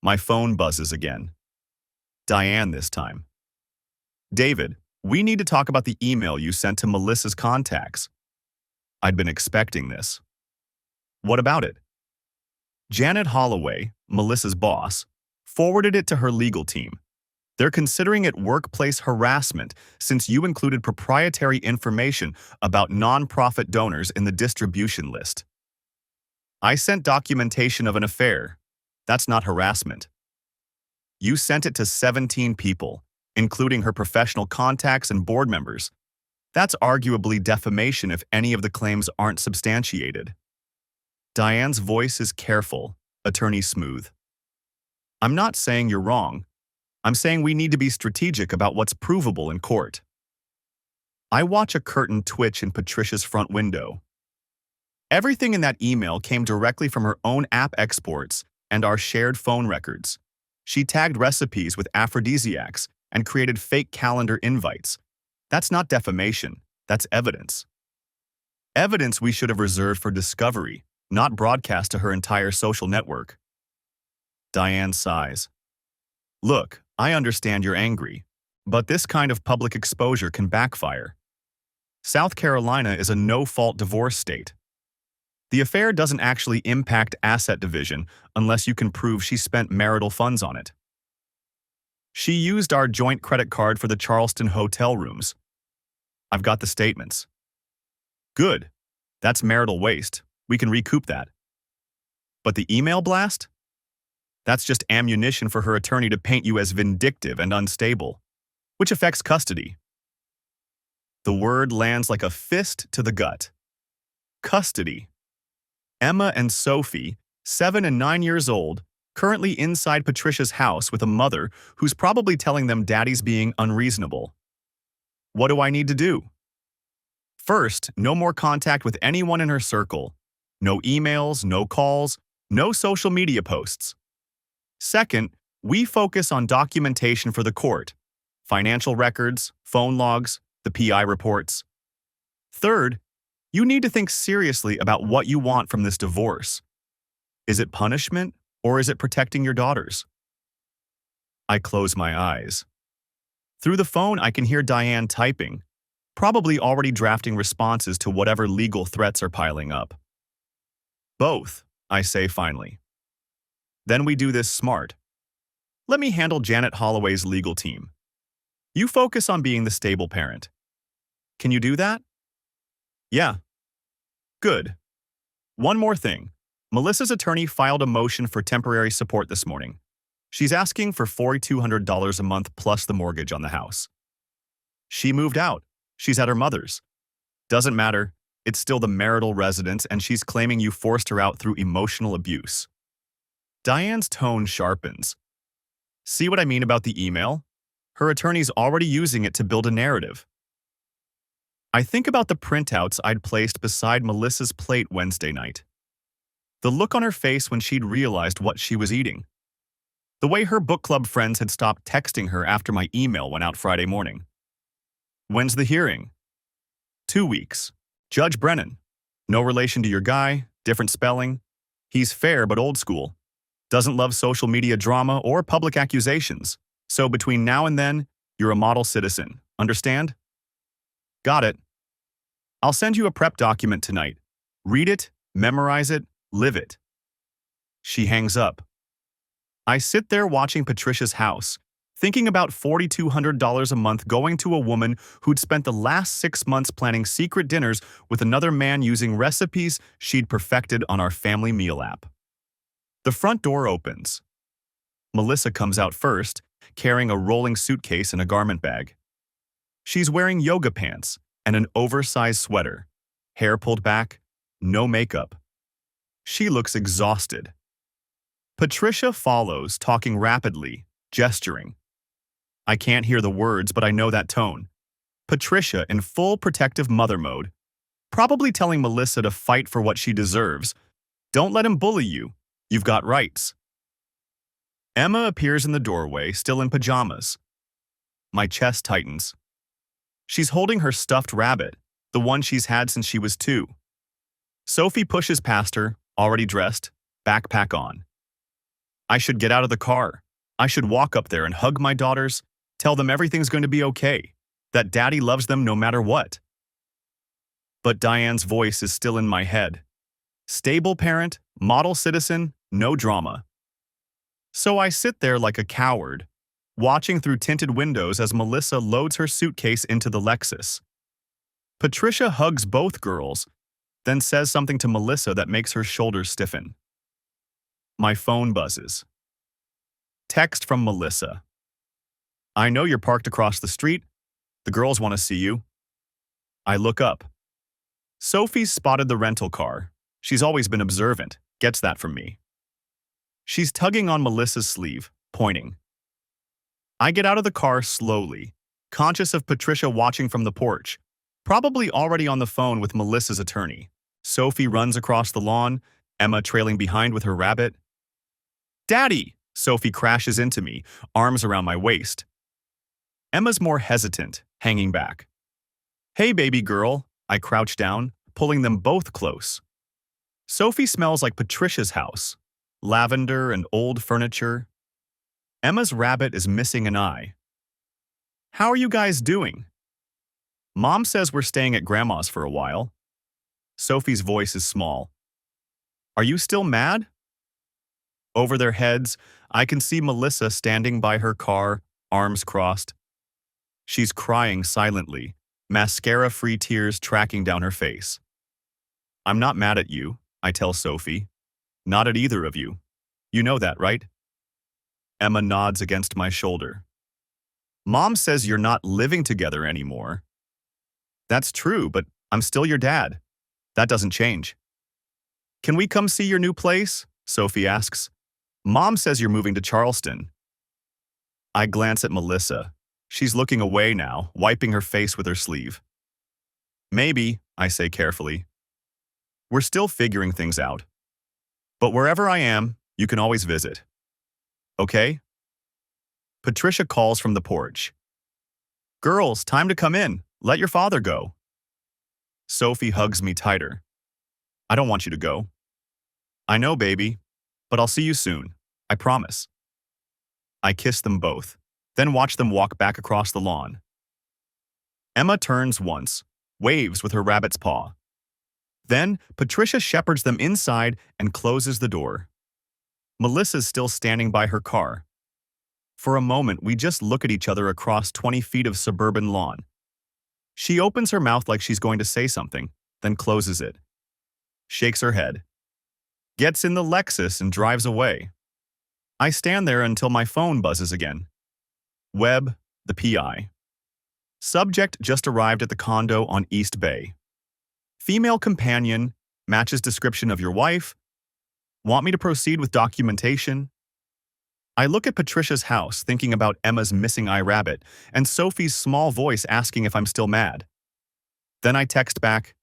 My phone buzzes again. Diane this time. David, we need to talk about the email you sent to Melissa's contacts. I'd been expecting this. What about it? Janet Holloway, Melissa's boss, forwarded it to her legal team. They're considering it workplace harassment since you included proprietary information about nonprofit donors in the distribution list. I sent documentation of an affair. That's not harassment. You sent it to 17 people, including her professional contacts and board members. That's arguably defamation if any of the claims aren't substantiated. Diane's voice is careful, attorney smooth. I'm not saying you're wrong. I'm saying we need to be strategic about what's provable in court. I watch a curtain twitch in Patricia's front window. Everything in that email came directly from her own app exports and our shared phone records. She tagged recipes with aphrodisiacs and created fake calendar invites. That's not defamation, that's evidence. Evidence we should have reserved for discovery, not broadcast to her entire social network. Diane sighs. Look, I understand you're angry, but this kind of public exposure can backfire. South Carolina is a no-fault divorce state. The affair doesn't actually impact asset division unless you can prove she spent marital funds on it. She used our joint credit card for the Charleston hotel rooms. I've got the statements. Good. That's marital waste. We can recoup that. But the email blast? That's just ammunition for her attorney to paint you as vindictive and unstable, which affects custody. The word lands like a fist to the gut. Custody. Emma and Sophie, 7 and 9 years old, currently inside Patricia's house with a mother who's probably telling them daddy's being unreasonable. What do I need to do? First, no more contact with anyone in her circle. No emails, no calls, no social media posts. Second, we focus on documentation for the court. Financial records, phone logs, the PI reports. Third, you need to think seriously about what you want from this divorce. Is it punishment, or is it protecting your daughters? I close my eyes. Through the phone, I can hear Diane typing, probably already drafting responses to whatever legal threats are piling up. Both, I say finally. Then we do this smart. Let me handle Janet Holloway's legal team. You focus on being the stable parent. Can you do that? Yeah. Good. One more thing. Melissa's attorney filed a motion for temporary support this morning. She's asking for $4,200 a month plus the mortgage on the house. She moved out. She's at her mother's. Doesn't matter. It's still the marital residence, and she's claiming you forced her out through emotional abuse. Diane's tone sharpens. See what I mean about the email? Her attorney's already using it to build a narrative. I think about the printouts I'd placed beside Melissa's plate Wednesday night. The look on her face when she'd realized what she was eating. The way her book club friends had stopped texting her after my email went out Friday morning. When's the hearing? 2 weeks. Judge Brennan. No relation to your guy, different spelling. He's fair but old school. Doesn't love social media drama or public accusations. So between now and then, you're a model citizen. Understand? Got it. I'll send you a prep document tonight. Read it, memorize it, live it. She hangs up. I sit there watching Patricia's house, thinking about $4,200 a month going to a woman who'd spent the last 6 months planning secret dinners with another man using recipes she'd perfected on our family meal app. The front door opens. Melissa comes out first, carrying a rolling suitcase and a garment bag. She's wearing yoga pants and an oversized sweater, hair pulled back, no makeup. She looks exhausted. Patricia follows, talking rapidly, gesturing. I can't hear the words, but I know that tone. Patricia in full protective mother mode, probably telling Melissa to fight for what she deserves. Don't let him bully you. You've got rights. Emma appears in the doorway, still in pajamas. My chest tightens. She's holding her stuffed rabbit, the one she's had since she was 2. Sophie pushes past her, already dressed, backpack on. I should get out of the car. I should walk up there and hug my daughters, tell them everything's going to be okay, that daddy loves them no matter what. But Diane's voice is still in my head. Stable parent, model citizen, no drama. So I sit there like a coward, watching through tinted windows as Melissa loads her suitcase into the Lexus. Patricia hugs both girls, then says something to Melissa that makes her shoulders stiffen. My phone buzzes. Text from Melissa. I know you're parked across the street. The girls want to see you. I look up. Sophie's spotted the rental car. She's always been observant, gets that from me. She's tugging on Melissa's sleeve, pointing. I get out of the car slowly, conscious of Patricia watching from the porch, probably already on the phone with Melissa's attorney. Sophie runs across the lawn, Emma trailing behind with her rabbit. Daddy! Sophie crashes into me, arms around my waist. Emma's more hesitant, hanging back. Hey, baby girl, I crouch down, pulling them both close. Sophie smells like Patricia's house, lavender and old furniture. Emma's rabbit is missing an eye. How are you guys doing? Mom says we're staying at Grandma's for a while. Sophie's voice is small. Are you still mad? Over their heads, I can see Melissa standing by her car, arms crossed. She's crying silently, mascara-free tears tracking down her face. I'm not mad at you, I tell Sophie. Not at either of you. You know that, right? Emma nods against my shoulder. Mom says you're not living together anymore. That's true, but I'm still your dad. That doesn't change. Can we come see your new place? Sophie asks. Mom says you're moving to Charleston. I glance at Melissa. She's looking away now, wiping her face with her sleeve. Maybe, I say carefully. We're still figuring things out. But wherever I am, you can always visit. Okay? Patricia calls from the porch. Girls, time to come in. Let your father go. Sophie hugs me tighter. I don't want you to go. I know, baby, but I'll see you soon. I promise. I kiss them both, then watch them walk back across the lawn. Emma turns once, waves with her rabbit's paw. Then, Patricia shepherds them inside and closes the door. Melissa's still standing by her car. For a moment, we just look at each other across 20 feet of suburban lawn. She opens her mouth like she's going to say something, then closes it. Shakes her head. Gets in the Lexus and drives away. I stand there until my phone buzzes again. Webb, the PI. Subject just arrived at the condo on East Bay. Female companion, matches description of your wife. Want me to proceed with documentation? I look at Patricia's house, thinking about Emma's missing eye rabbit and Sophie's small voice asking if I'm still mad. Then I text back,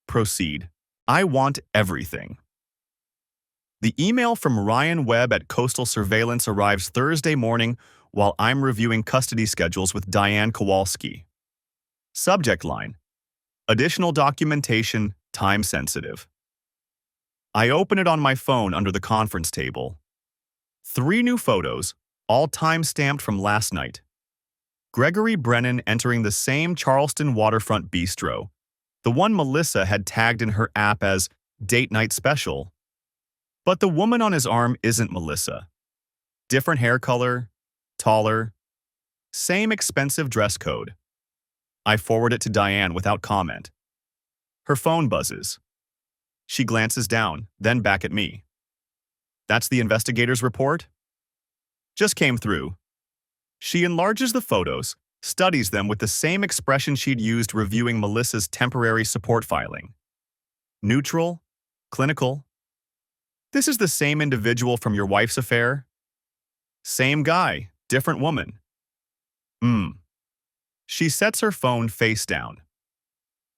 proceed. I want everything. The email from Ryan Webb at Coastal Surveillance arrives Thursday morning while I'm reviewing custody schedules with Diane Kowalski. Subject line: additional documentation, time sensitive. I open it on my phone under the conference table. 3 new photos, all time-stamped from last night. Gregory Brennan entering the same Charleston waterfront bistro, the one Melissa had tagged in her app as Date Night Special. But the woman on his arm isn't Melissa. Different hair color, taller, same expensive dress code. I forward it to Diane without comment. Her phone buzzes. She glances down, then back at me. That's the investigator's report? Just came through. She enlarges the photos, studies them with the same expression she'd used reviewing Melissa's temporary support filing. Neutral, clinical. This is the same individual from your wife's affair? Same guy, different woman. She sets her phone face down.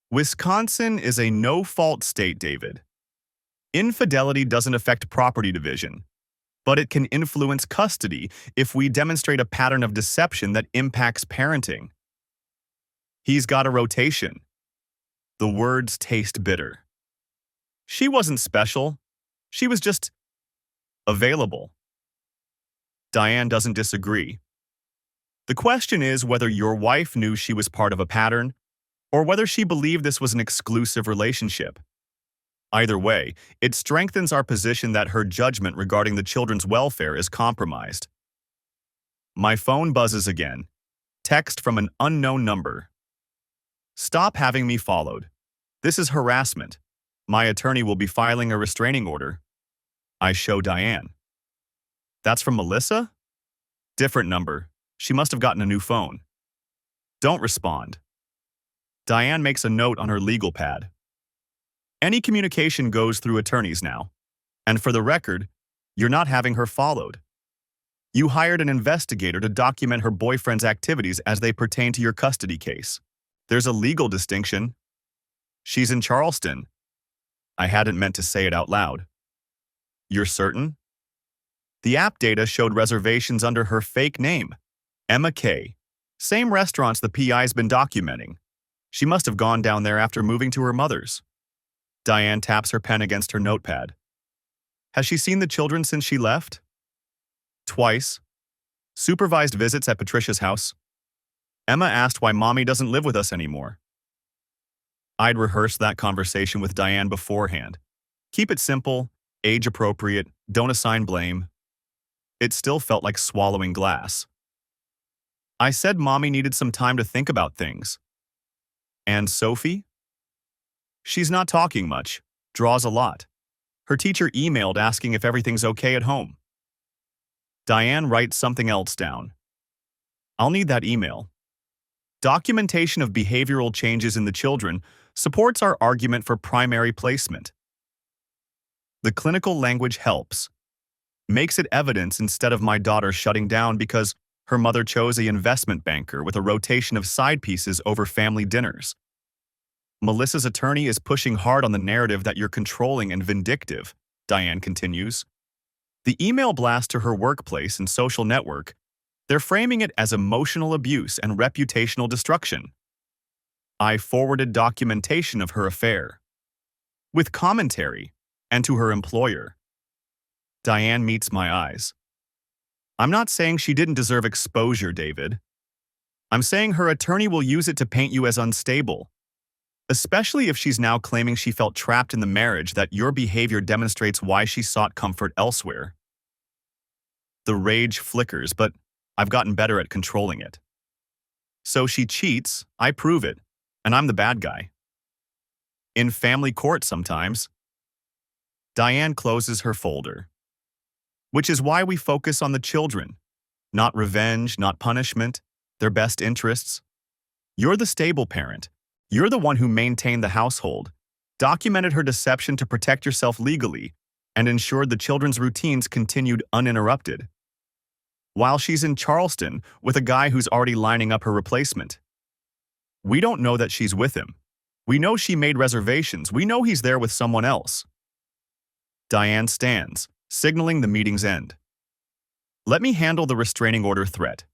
Wisconsin is a no-fault state, David. Infidelity doesn't affect property division, but it can influence custody if we demonstrate a pattern of deception that impacts parenting. He's got a rotation. The words taste bitter. She wasn't special. She was just available. Diane doesn't disagree. The question is whether your wife knew she was part of a pattern or whether she believed this was an exclusive relationship. Either way, it strengthens our position that her judgment regarding the children's welfare is compromised. My phone buzzes again. Text from an unknown number. Stop having me followed. This is harassment. My attorney will be filing a restraining order. I show Diane. That's from Melissa? Different number. She must have gotten a new phone. Don't respond. Diane makes a note on her legal pad. Any communication goes through attorneys now. And for the record, you're not having her followed. You hired an investigator to document her boyfriend's activities as they pertain to your custody case. There's a legal distinction. She's in Charleston. I hadn't meant to say it out loud. You're certain? The app data showed reservations under her fake name, Emma K. Same restaurants the PI's been documenting. She must have gone down there after moving to her mother's. Diane taps her pen against her notepad. Has she seen the children since she left? Twice. Supervised visits at Patricia's house. Emma asked why Mommy doesn't live with us anymore. I'd rehearsed that conversation with Diane beforehand. Keep it simple, age-appropriate, don't assign blame. It still felt like swallowing glass. I said Mommy needed some time to think about things. And Sophie? She's not talking much, draws a lot. Her teacher emailed asking if everything's okay at home. Diane writes something else down. I'll need that email. Documentation of behavioral changes in the children supports our argument for primary placement. The clinical language helps. Makes it evidence instead of my daughter shutting down because her mother chose an investment banker with a rotation of side pieces over family dinners. Melissa's attorney is pushing hard on the narrative that you're controlling and vindictive, Diane continues. The email blast to her workplace and social network, they're framing it as emotional abuse and reputational destruction. I forwarded documentation of her affair, with commentary, and to her employer. Diane meets my eyes. I'm not saying she didn't deserve exposure, David. I'm saying her attorney will use it to paint you as unstable, especially if she's now claiming she felt trapped in the marriage that your behavior demonstrates why she sought comfort elsewhere. The rage flickers, but I've gotten better at controlling it. So she cheats, I prove it, and I'm the bad guy. In family court sometimes. Diane closes her folder. Which is why we focus on the children. Not revenge, not punishment, their best interests. You're the stable parent. You're the one who maintained the household, documented her deception to protect yourself legally, and ensured the children's routines continued uninterrupted. While she's in Charleston with a guy who's already lining up her replacement. We don't know that she's with him. We know she made reservations. We know he's there with someone else. Diane stands, signaling the meeting's end. Let me handle the restraining order threat.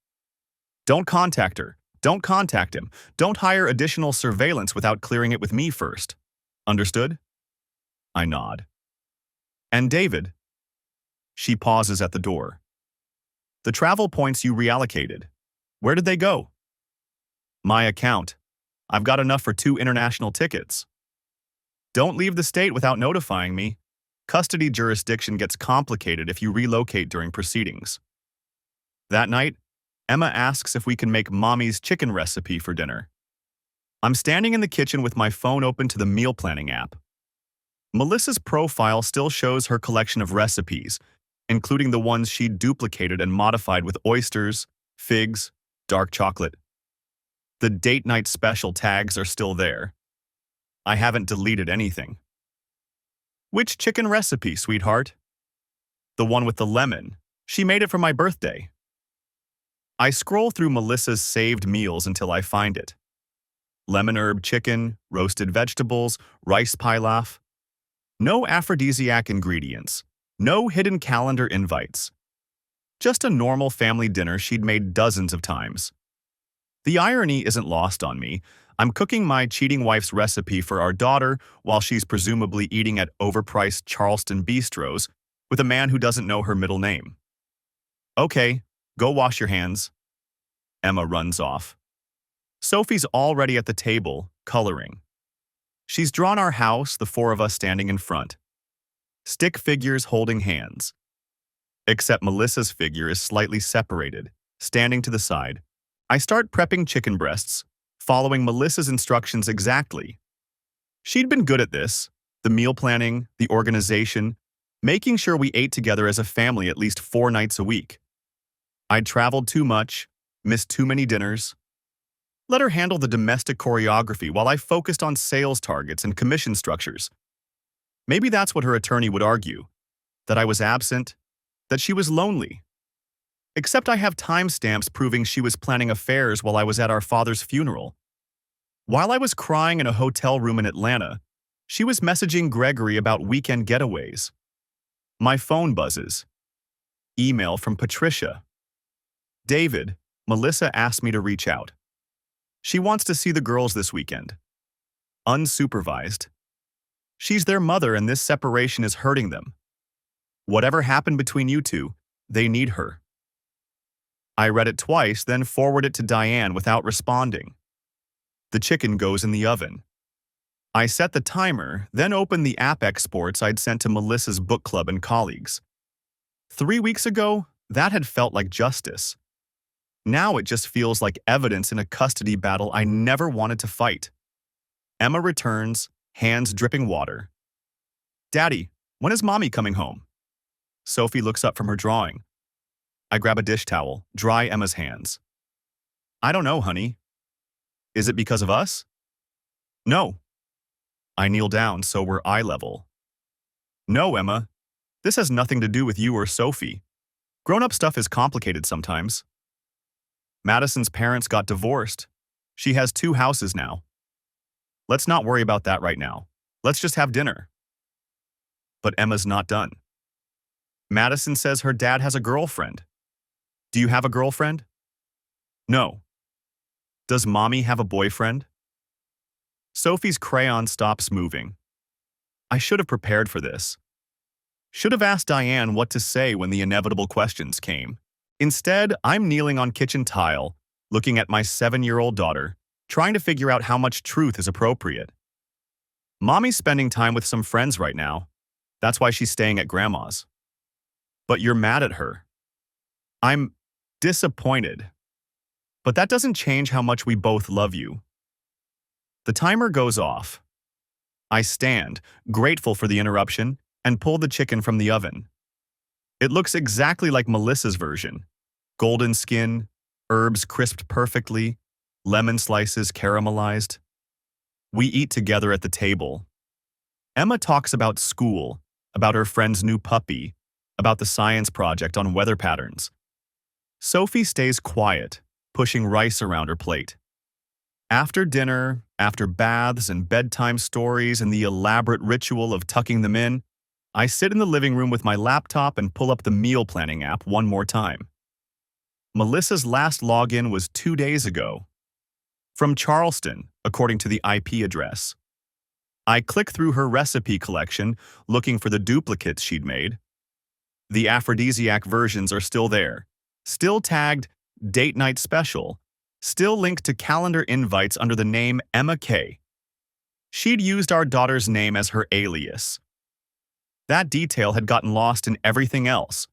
Don't contact her. Don't contact him. Don't hire additional surveillance without clearing it with me first. Understood? I nod. And David? She pauses at the door. The travel points you reallocated. Where did they go? My account. I've got enough for 2 international tickets. Don't leave the state without notifying me. Custody jurisdiction gets complicated if you relocate during proceedings. That night, Emma asks if we can make Mommy's chicken recipe for dinner. I'm standing in the kitchen with my phone open to the meal planning app. Melissa's profile still shows her collection of recipes, including the ones she'd duplicated and modified with oysters, figs, dark chocolate. The date night special tags are still there. I haven't deleted anything. Which chicken recipe, sweetheart? The one with the lemon. She made it for my birthday. I scroll through Melissa's saved meals until I find it. Lemon herb chicken, roasted vegetables, rice pilaf. No aphrodisiac ingredients. No hidden calendar invites. Just a normal family dinner she'd made dozens of times. The irony isn't lost on me. I'm cooking my cheating wife's recipe for our daughter while she's presumably eating at overpriced Charleston bistros with a man who doesn't know her middle name. Okay, go wash your hands. Emma runs off. Sophie's already at the table, coloring. She's drawn our house, the 4 of us standing in front. Stick figures holding hands. Except Melissa's figure is slightly separated, standing to the side. I start prepping chicken breasts, following Melissa's instructions exactly. She'd been good at this, the meal planning, the organization, making sure we ate together as a family at least 4 nights a week. I'd traveled too much, missed too many dinners. Let her handle the domestic choreography while I focused on sales targets and commission structures. Maybe that's what her attorney would argue, that I was absent, that she was lonely. Except I have timestamps proving she was planning affairs while I was at our father's funeral. While I was crying in a hotel room in Atlanta, she was messaging Gregory about weekend getaways. My phone buzzes. Email from Patricia. David, Melissa asked me to reach out. She wants to see the girls this weekend. Unsupervised. She's their mother and this separation is hurting them. Whatever happened between you two, they need her. I read it twice, then forwarded it to Diane without responding. The chicken goes in the oven. I set the timer, then opened the app exports I'd sent to Melissa's book club and colleagues. 3 weeks ago, that had felt like justice. Now it just feels like evidence in a custody battle I never wanted to fight. Emma returns, hands dripping water. Daddy, when is Mommy coming home? Sophie looks up from her drawing. I grab a dish towel, dry Emma's hands. I don't know, honey. Is it because of us? No. I kneel down so we're eye level. No, Emma. This has nothing to do with you or Sophie. Grown-up stuff is complicated sometimes. Madison's parents got divorced. She has 2 houses now. Let's not worry about that right now. Let's just have dinner. But Emma's not done. Madison says her dad has a girlfriend. Do you have a girlfriend? No. Does Mommy have a boyfriend? Sophie's crayon stops moving. I should have prepared for this. Should have asked Diane what to say when the inevitable questions came. Instead, I'm kneeling on kitchen tile, looking at my 7-year-old daughter, trying to figure out how much truth is appropriate. Mommy's spending time with some friends right now. That's why she's staying at Grandma's. But you're mad at her. I'm disappointed. But that doesn't change how much we both love you. The timer goes off. I stand, grateful for the interruption, and pull the chicken from the oven. It looks exactly like Melissa's version. Golden skin, herbs crisped perfectly, lemon slices caramelized. We eat together at the table. Emma talks about school, about her friend's new puppy, about the science project on weather patterns. Sophie stays quiet, pushing rice around her plate. After dinner, after baths and bedtime stories and the elaborate ritual of tucking them in, I sit in the living room with my laptop and pull up the meal planning app one more time. Melissa's last login was 2 days ago. From Charleston, according to the IP address. I click through her recipe collection, looking for the duplicates she'd made. The aphrodisiac versions are still there, still tagged Date Night Special, still linked to calendar invites under the name Emma K. She'd used our daughter's name as her alias. That detail had gotten lost in everything else: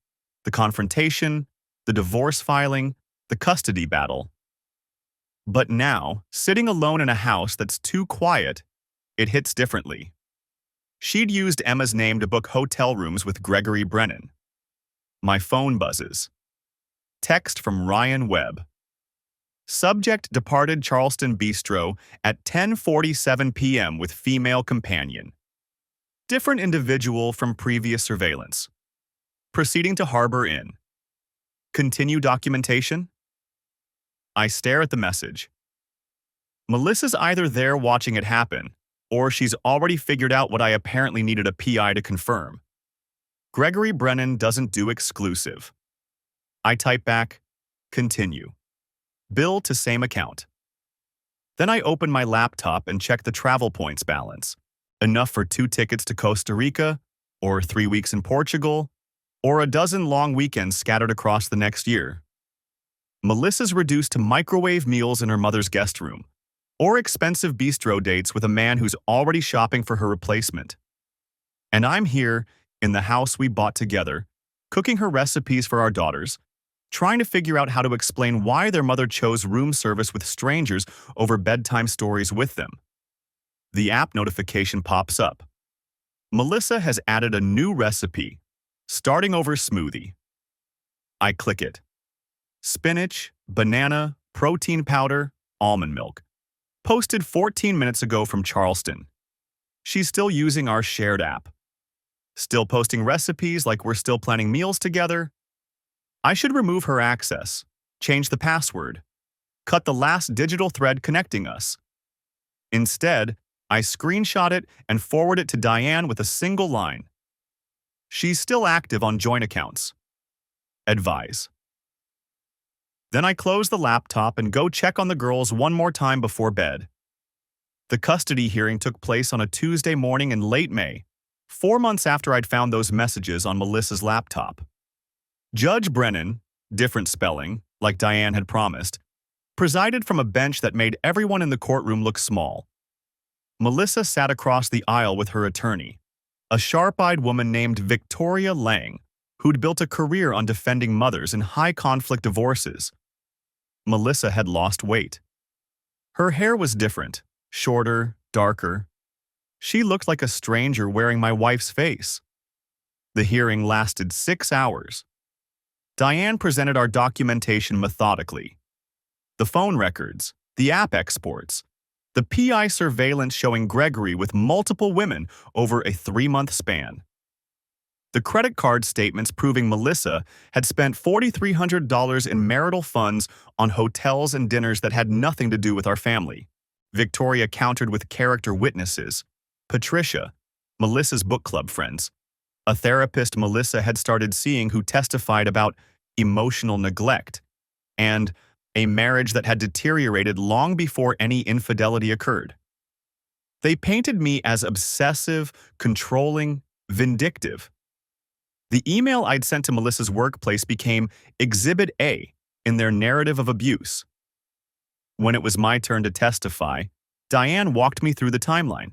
the confrontation, the divorce filing, the custody battle. But now, sitting alone in a house that's too quiet, it hits differently. She'd used Emma's name to book hotel rooms with Gregory Brennan. My phone buzzes. Text from Ryan Webb. Subject departed Charleston Bistro at 10:47 p.m. with female companion. Different individual from previous surveillance. Proceeding to Harbor Inn. Continue documentation? I stare at the message. Melissa's either there watching it happen, or she's already figured out what I apparently needed a PI to confirm. Gregory Brennan doesn't do exclusive. I type back, continue. Bill to same account. Then I open my laptop and check the travel points balance. Enough for 2 tickets to Costa Rica, or 3 weeks in Portugal, or a dozen long weekends scattered across the next year. Melissa's reduced to microwave meals in her mother's guest room, or expensive bistro dates with a man who's already shopping for her replacement. And I'm here, in the house we bought together, cooking her recipes for our daughters, trying to figure out how to explain why their mother chose room service with strangers over bedtime stories with them. The app notification pops up. Melissa has added a new recipe, starting over smoothie. I click it. Spinach, banana, protein powder, almond milk. Posted 14 minutes ago from Charleston. She's still using our shared app. Still posting recipes like we're still planning meals together. I should remove her access, change the password, cut the last digital thread connecting us. Instead, I screenshot it and forward it to Diane with a single line. She's still active on joint accounts. Advise. Then I close the laptop and go check on the girls one more time before bed. The custody hearing took place on a Tuesday morning in late May, 4 months after I'd found those messages on Melissa's laptop. Judge Brennan, different spelling, like Diane had promised, presided from a bench that made everyone in the courtroom look small. Melissa sat across the aisle with her attorney, a sharp-eyed woman named Victoria Lang, who'd built a career on defending mothers in high-conflict divorces. Melissa had lost weight. Her hair was different, shorter, darker. She looked like a stranger wearing my wife's face. The hearing lasted 6 hours. Diane presented our documentation methodically. The phone records, the app exports, the PI surveillance showing Gregory with multiple women over a 3-month span. The credit card statements proving Melissa had spent $4,300 in marital funds on hotels and dinners that had nothing to do with our family. Victoria countered with character witnesses. Patricia, Melissa's book club friends, a therapist Melissa had started seeing who testified about emotional neglect, and a marriage that had deteriorated long before any infidelity occurred. They painted me as obsessive, controlling, vindictive. The email I'd sent to Melissa's workplace became Exhibit A in their narrative of abuse. When it was my turn to testify, Diane walked me through the timeline.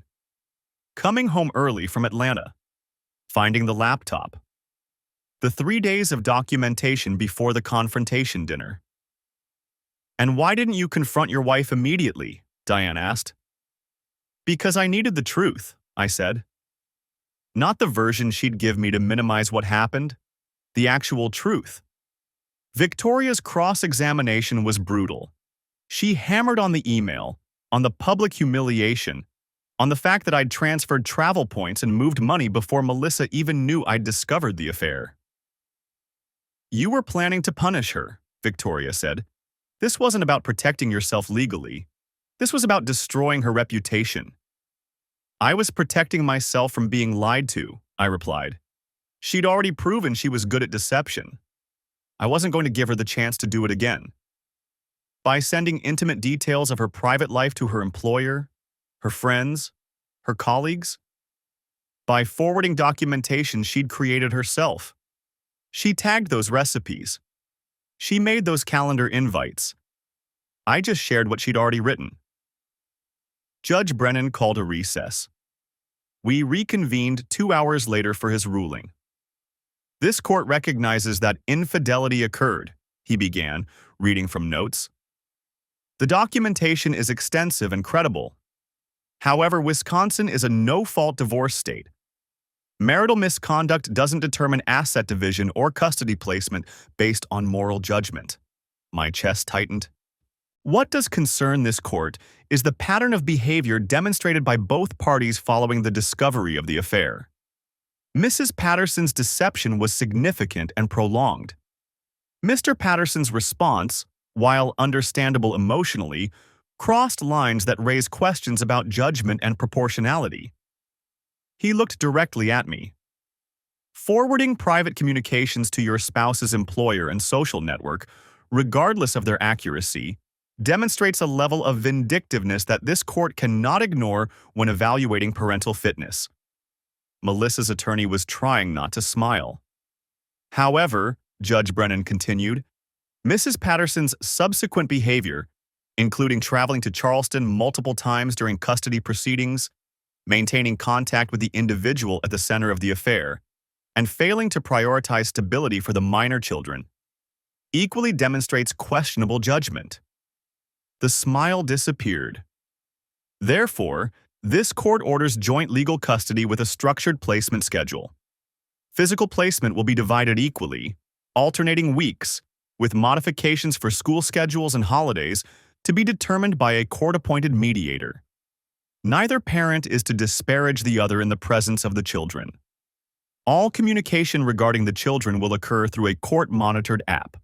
Coming home early from Atlanta, finding the laptop, the 3 days of documentation before the confrontation dinner. "And why didn't you confront your wife immediately?" Diane asked. "Because I needed the truth," I said. Not the version she'd give me to minimize what happened, the actual truth. Victoria's cross-examination was brutal. She hammered on the email, on the public humiliation, on the fact that I'd transferred travel points and moved money before Melissa even knew I'd discovered the affair. "You were planning to punish her," Victoria said. "This wasn't about protecting yourself legally. This was about destroying her reputation." "I was protecting myself from being lied to," I replied. She'd already proven she was good at deception. I wasn't going to give her the chance to do it again. By sending intimate details of her private life to her employer, her friends, her colleagues. By forwarding documentation she'd created herself. She tagged those recipes. She made those calendar invites. I just shared what she'd already written. Judge Brennan called a recess. We reconvened 2 hours later for his ruling. "This court recognizes that infidelity occurred," he began, reading from notes. "The documentation is extensive and credible. However, Wisconsin is a no-fault divorce state. Marital misconduct doesn't determine asset division or custody placement based on moral judgment." My chest tightened. What does concern this court is the pattern of behavior demonstrated by both parties following the discovery of the affair. Mrs. Patterson's deception was significant and prolonged. Mr. Patterson's response, while understandable emotionally, crossed lines that raise questions about judgment and proportionality. He looked directly at me. Forwarding private communications to your spouse's employer and social network, regardless of their accuracy, demonstrates a level of vindictiveness that this court cannot ignore when evaluating parental fitness. Melissa's attorney was trying not to smile. However, Judge Brennan continued, Mrs. Patterson's subsequent behavior, including traveling to Charleston multiple times during custody proceedings, maintaining contact with the individual at the center of the affair, and failing to prioritize stability for the minor children, equally demonstrates questionable judgment. The smile disappeared. Therefore, this court orders joint legal custody with a structured placement schedule. Physical placement will be divided equally, alternating weeks, with modifications for school schedules and holidays to be determined by a court-appointed mediator. Neither parent is to disparage the other in the presence of the children. All communication regarding the children will occur through a court-monitored app.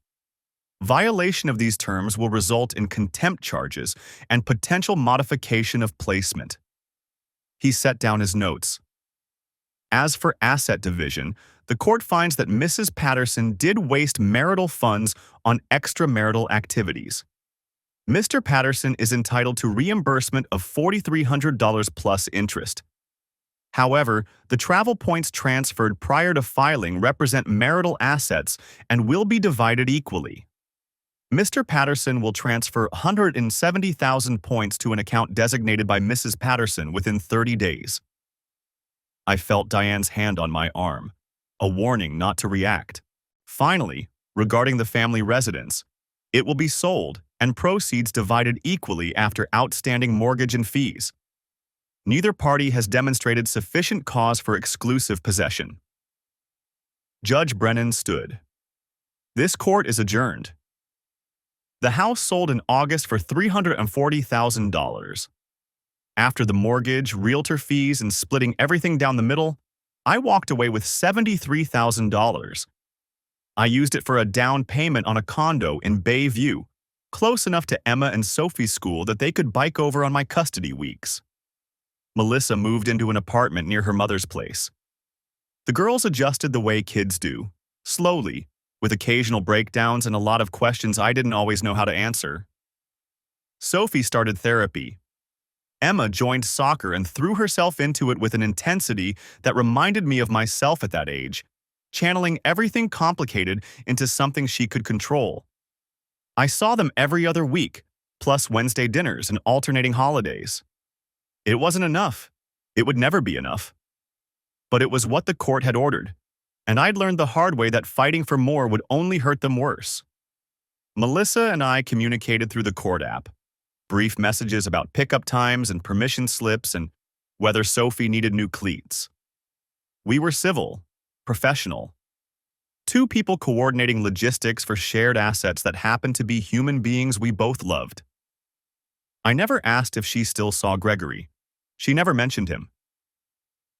Violation of these terms will result in contempt charges and potential modification of placement. He set down his notes. As for asset division, the court finds that Mrs. Patterson did waste marital funds on extramarital activities. Mr. Patterson is entitled to reimbursement of $4,300 plus interest. However, the travel points transferred prior to filing represent marital assets and will be divided equally. Mr. Patterson will transfer 170,000 points to an account designated by Mrs. Patterson within 30 days. I felt Diane's hand on my arm, a warning not to react. Finally, regarding the family residence, it will be sold and proceeds divided equally after outstanding mortgage and fees. Neither party has demonstrated sufficient cause for exclusive possession. Judge Brennan stood. This court is adjourned. The house sold in August for $340,000. After the mortgage, realtor fees, and splitting everything down the middle, I walked away with $73,000. I used it for a down payment on a condo in Bayview, close enough to Emma and Sophie's school that they could bike over on my custody weeks. Melissa moved into an apartment near her mother's place. The girls adjusted the way kids do, slowly, with occasional breakdowns and a lot of questions I didn't always know how to answer. Sophie started therapy. Emma joined soccer and threw herself into it with an intensity that reminded me of myself at that age, channeling everything complicated into something she could control. I saw them every other week, plus Wednesday dinners and alternating holidays. It wasn't enough. It would never be enough. But it was what the court had ordered, and I'd learned the hard way that fighting for more would only hurt them worse. Melissa and I communicated through the court app, brief messages about pickup times and permission slips and whether Sophie needed new cleats. We were civil, professional. Two people coordinating logistics for shared assets that happened to be human beings we both loved. I never asked if she still saw Gregory. She never mentioned him.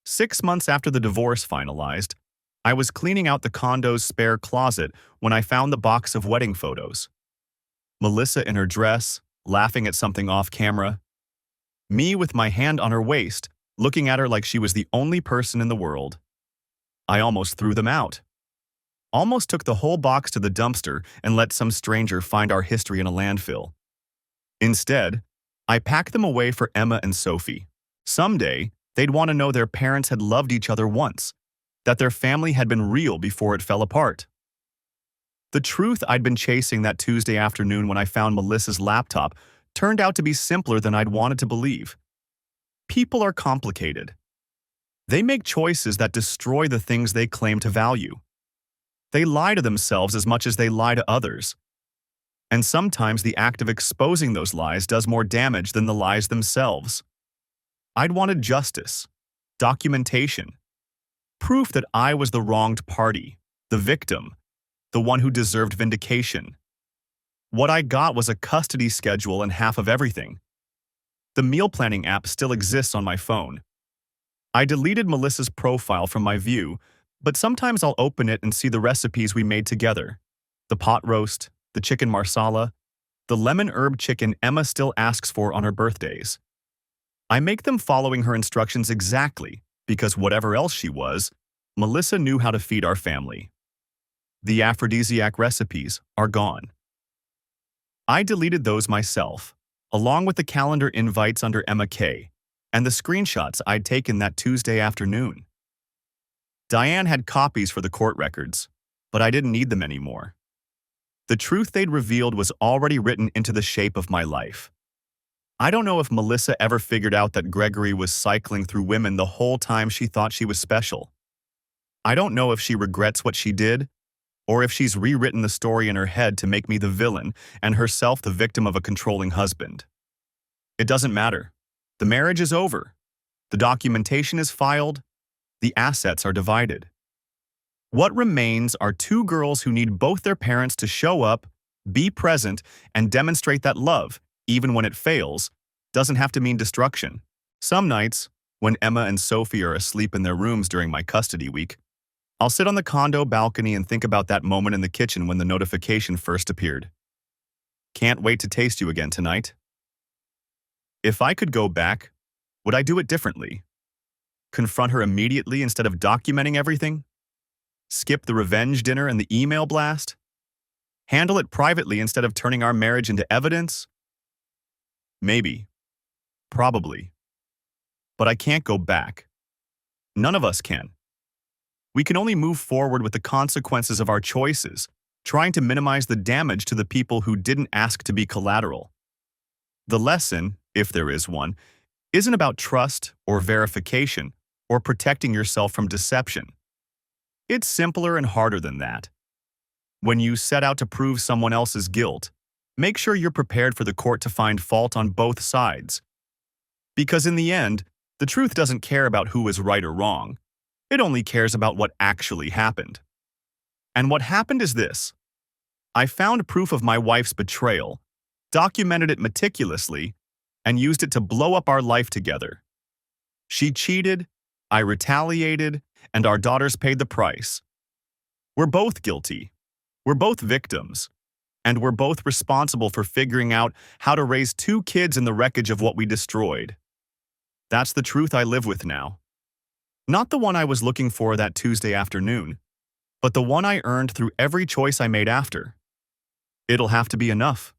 6 months after the divorce finalized, I was cleaning out the condo's spare closet when I found the box of wedding photos. Melissa in her dress, laughing at something off camera. Me with my hand on her waist, looking at her like she was the only person in the world. I almost threw them out. Almost took the whole box to the dumpster and let some stranger find our history in a landfill. Instead, I packed them away for Emma and Sophie. Someday, they'd want to know their parents had loved each other once, that their family had been real before it fell apart. The truth I'd been chasing that Tuesday afternoon when I found Melissa's laptop turned out to be simpler than I'd wanted to believe. People are complicated. They make choices that destroy the things they claim to value. They lie to themselves as much as they lie to others. And sometimes the act of exposing those lies does more damage than the lies themselves. I'd wanted justice, documentation, proof that I was the wronged party, the victim, the one who deserved vindication. What I got was a custody schedule and half of everything. The meal planning app still exists on my phone. I deleted Melissa's profile from my view, but sometimes I'll open it and see the recipes we made together. The pot roast, the chicken marsala, the lemon herb chicken Emma still asks for on her birthdays. I make them following her instructions exactly, because whatever else she was, Melissa knew how to feed our family. The aphrodisiac recipes are gone. I deleted those myself, along with the calendar invites under Emma K. and the screenshots I'd taken that Tuesday afternoon. Diane had copies for the court records, but I didn't need them anymore. The truth they'd revealed was already written into the shape of my life. I don't know if Melissa ever figured out that Gregory was cycling through women the whole time she thought she was special. I don't know if she regrets what she did, or if she's rewritten the story in her head to make me the villain and herself the victim of a controlling husband. It doesn't matter. The marriage is over. The documentation is filed. The assets are divided. What remains are two girls who need both their parents to show up, be present, and demonstrate that love, even when it fails, doesn't have to mean destruction. Some nights, when Emma and Sophie are asleep in their rooms during my custody week, I'll sit on the condo balcony and think about that moment in the kitchen when the notification first appeared. Can't wait to taste you again tonight. If I could go back, would I do it differently? Confront her immediately instead of documenting everything? Skip the revenge dinner and the email blast? Handle it privately instead of turning our marriage into evidence? Maybe. Probably. But I can't go back. None of us can. We can only move forward with the consequences of our choices, trying to minimize the damage to the people who didn't ask to be collateral. The lesson, if there is one, isn't about trust or verification or protecting yourself from deception. It's simpler and harder than that. When you set out to prove someone else's guilt, make sure you're prepared for the court to find fault on both sides. Because in the end, the truth doesn't care about who is right or wrong. It only cares about what actually happened. And what happened is this. I found proof of my wife's betrayal, documented it meticulously, and used it to blow up our life together. She cheated, I retaliated, and our daughters paid the price. We're both guilty. We're both victims. And we're both responsible for figuring out how to raise two kids in the wreckage of what we destroyed. That's the truth I live with now. Not the one I was looking for that Tuesday afternoon, but the one I earned through every choice I made after. It'll have to be enough.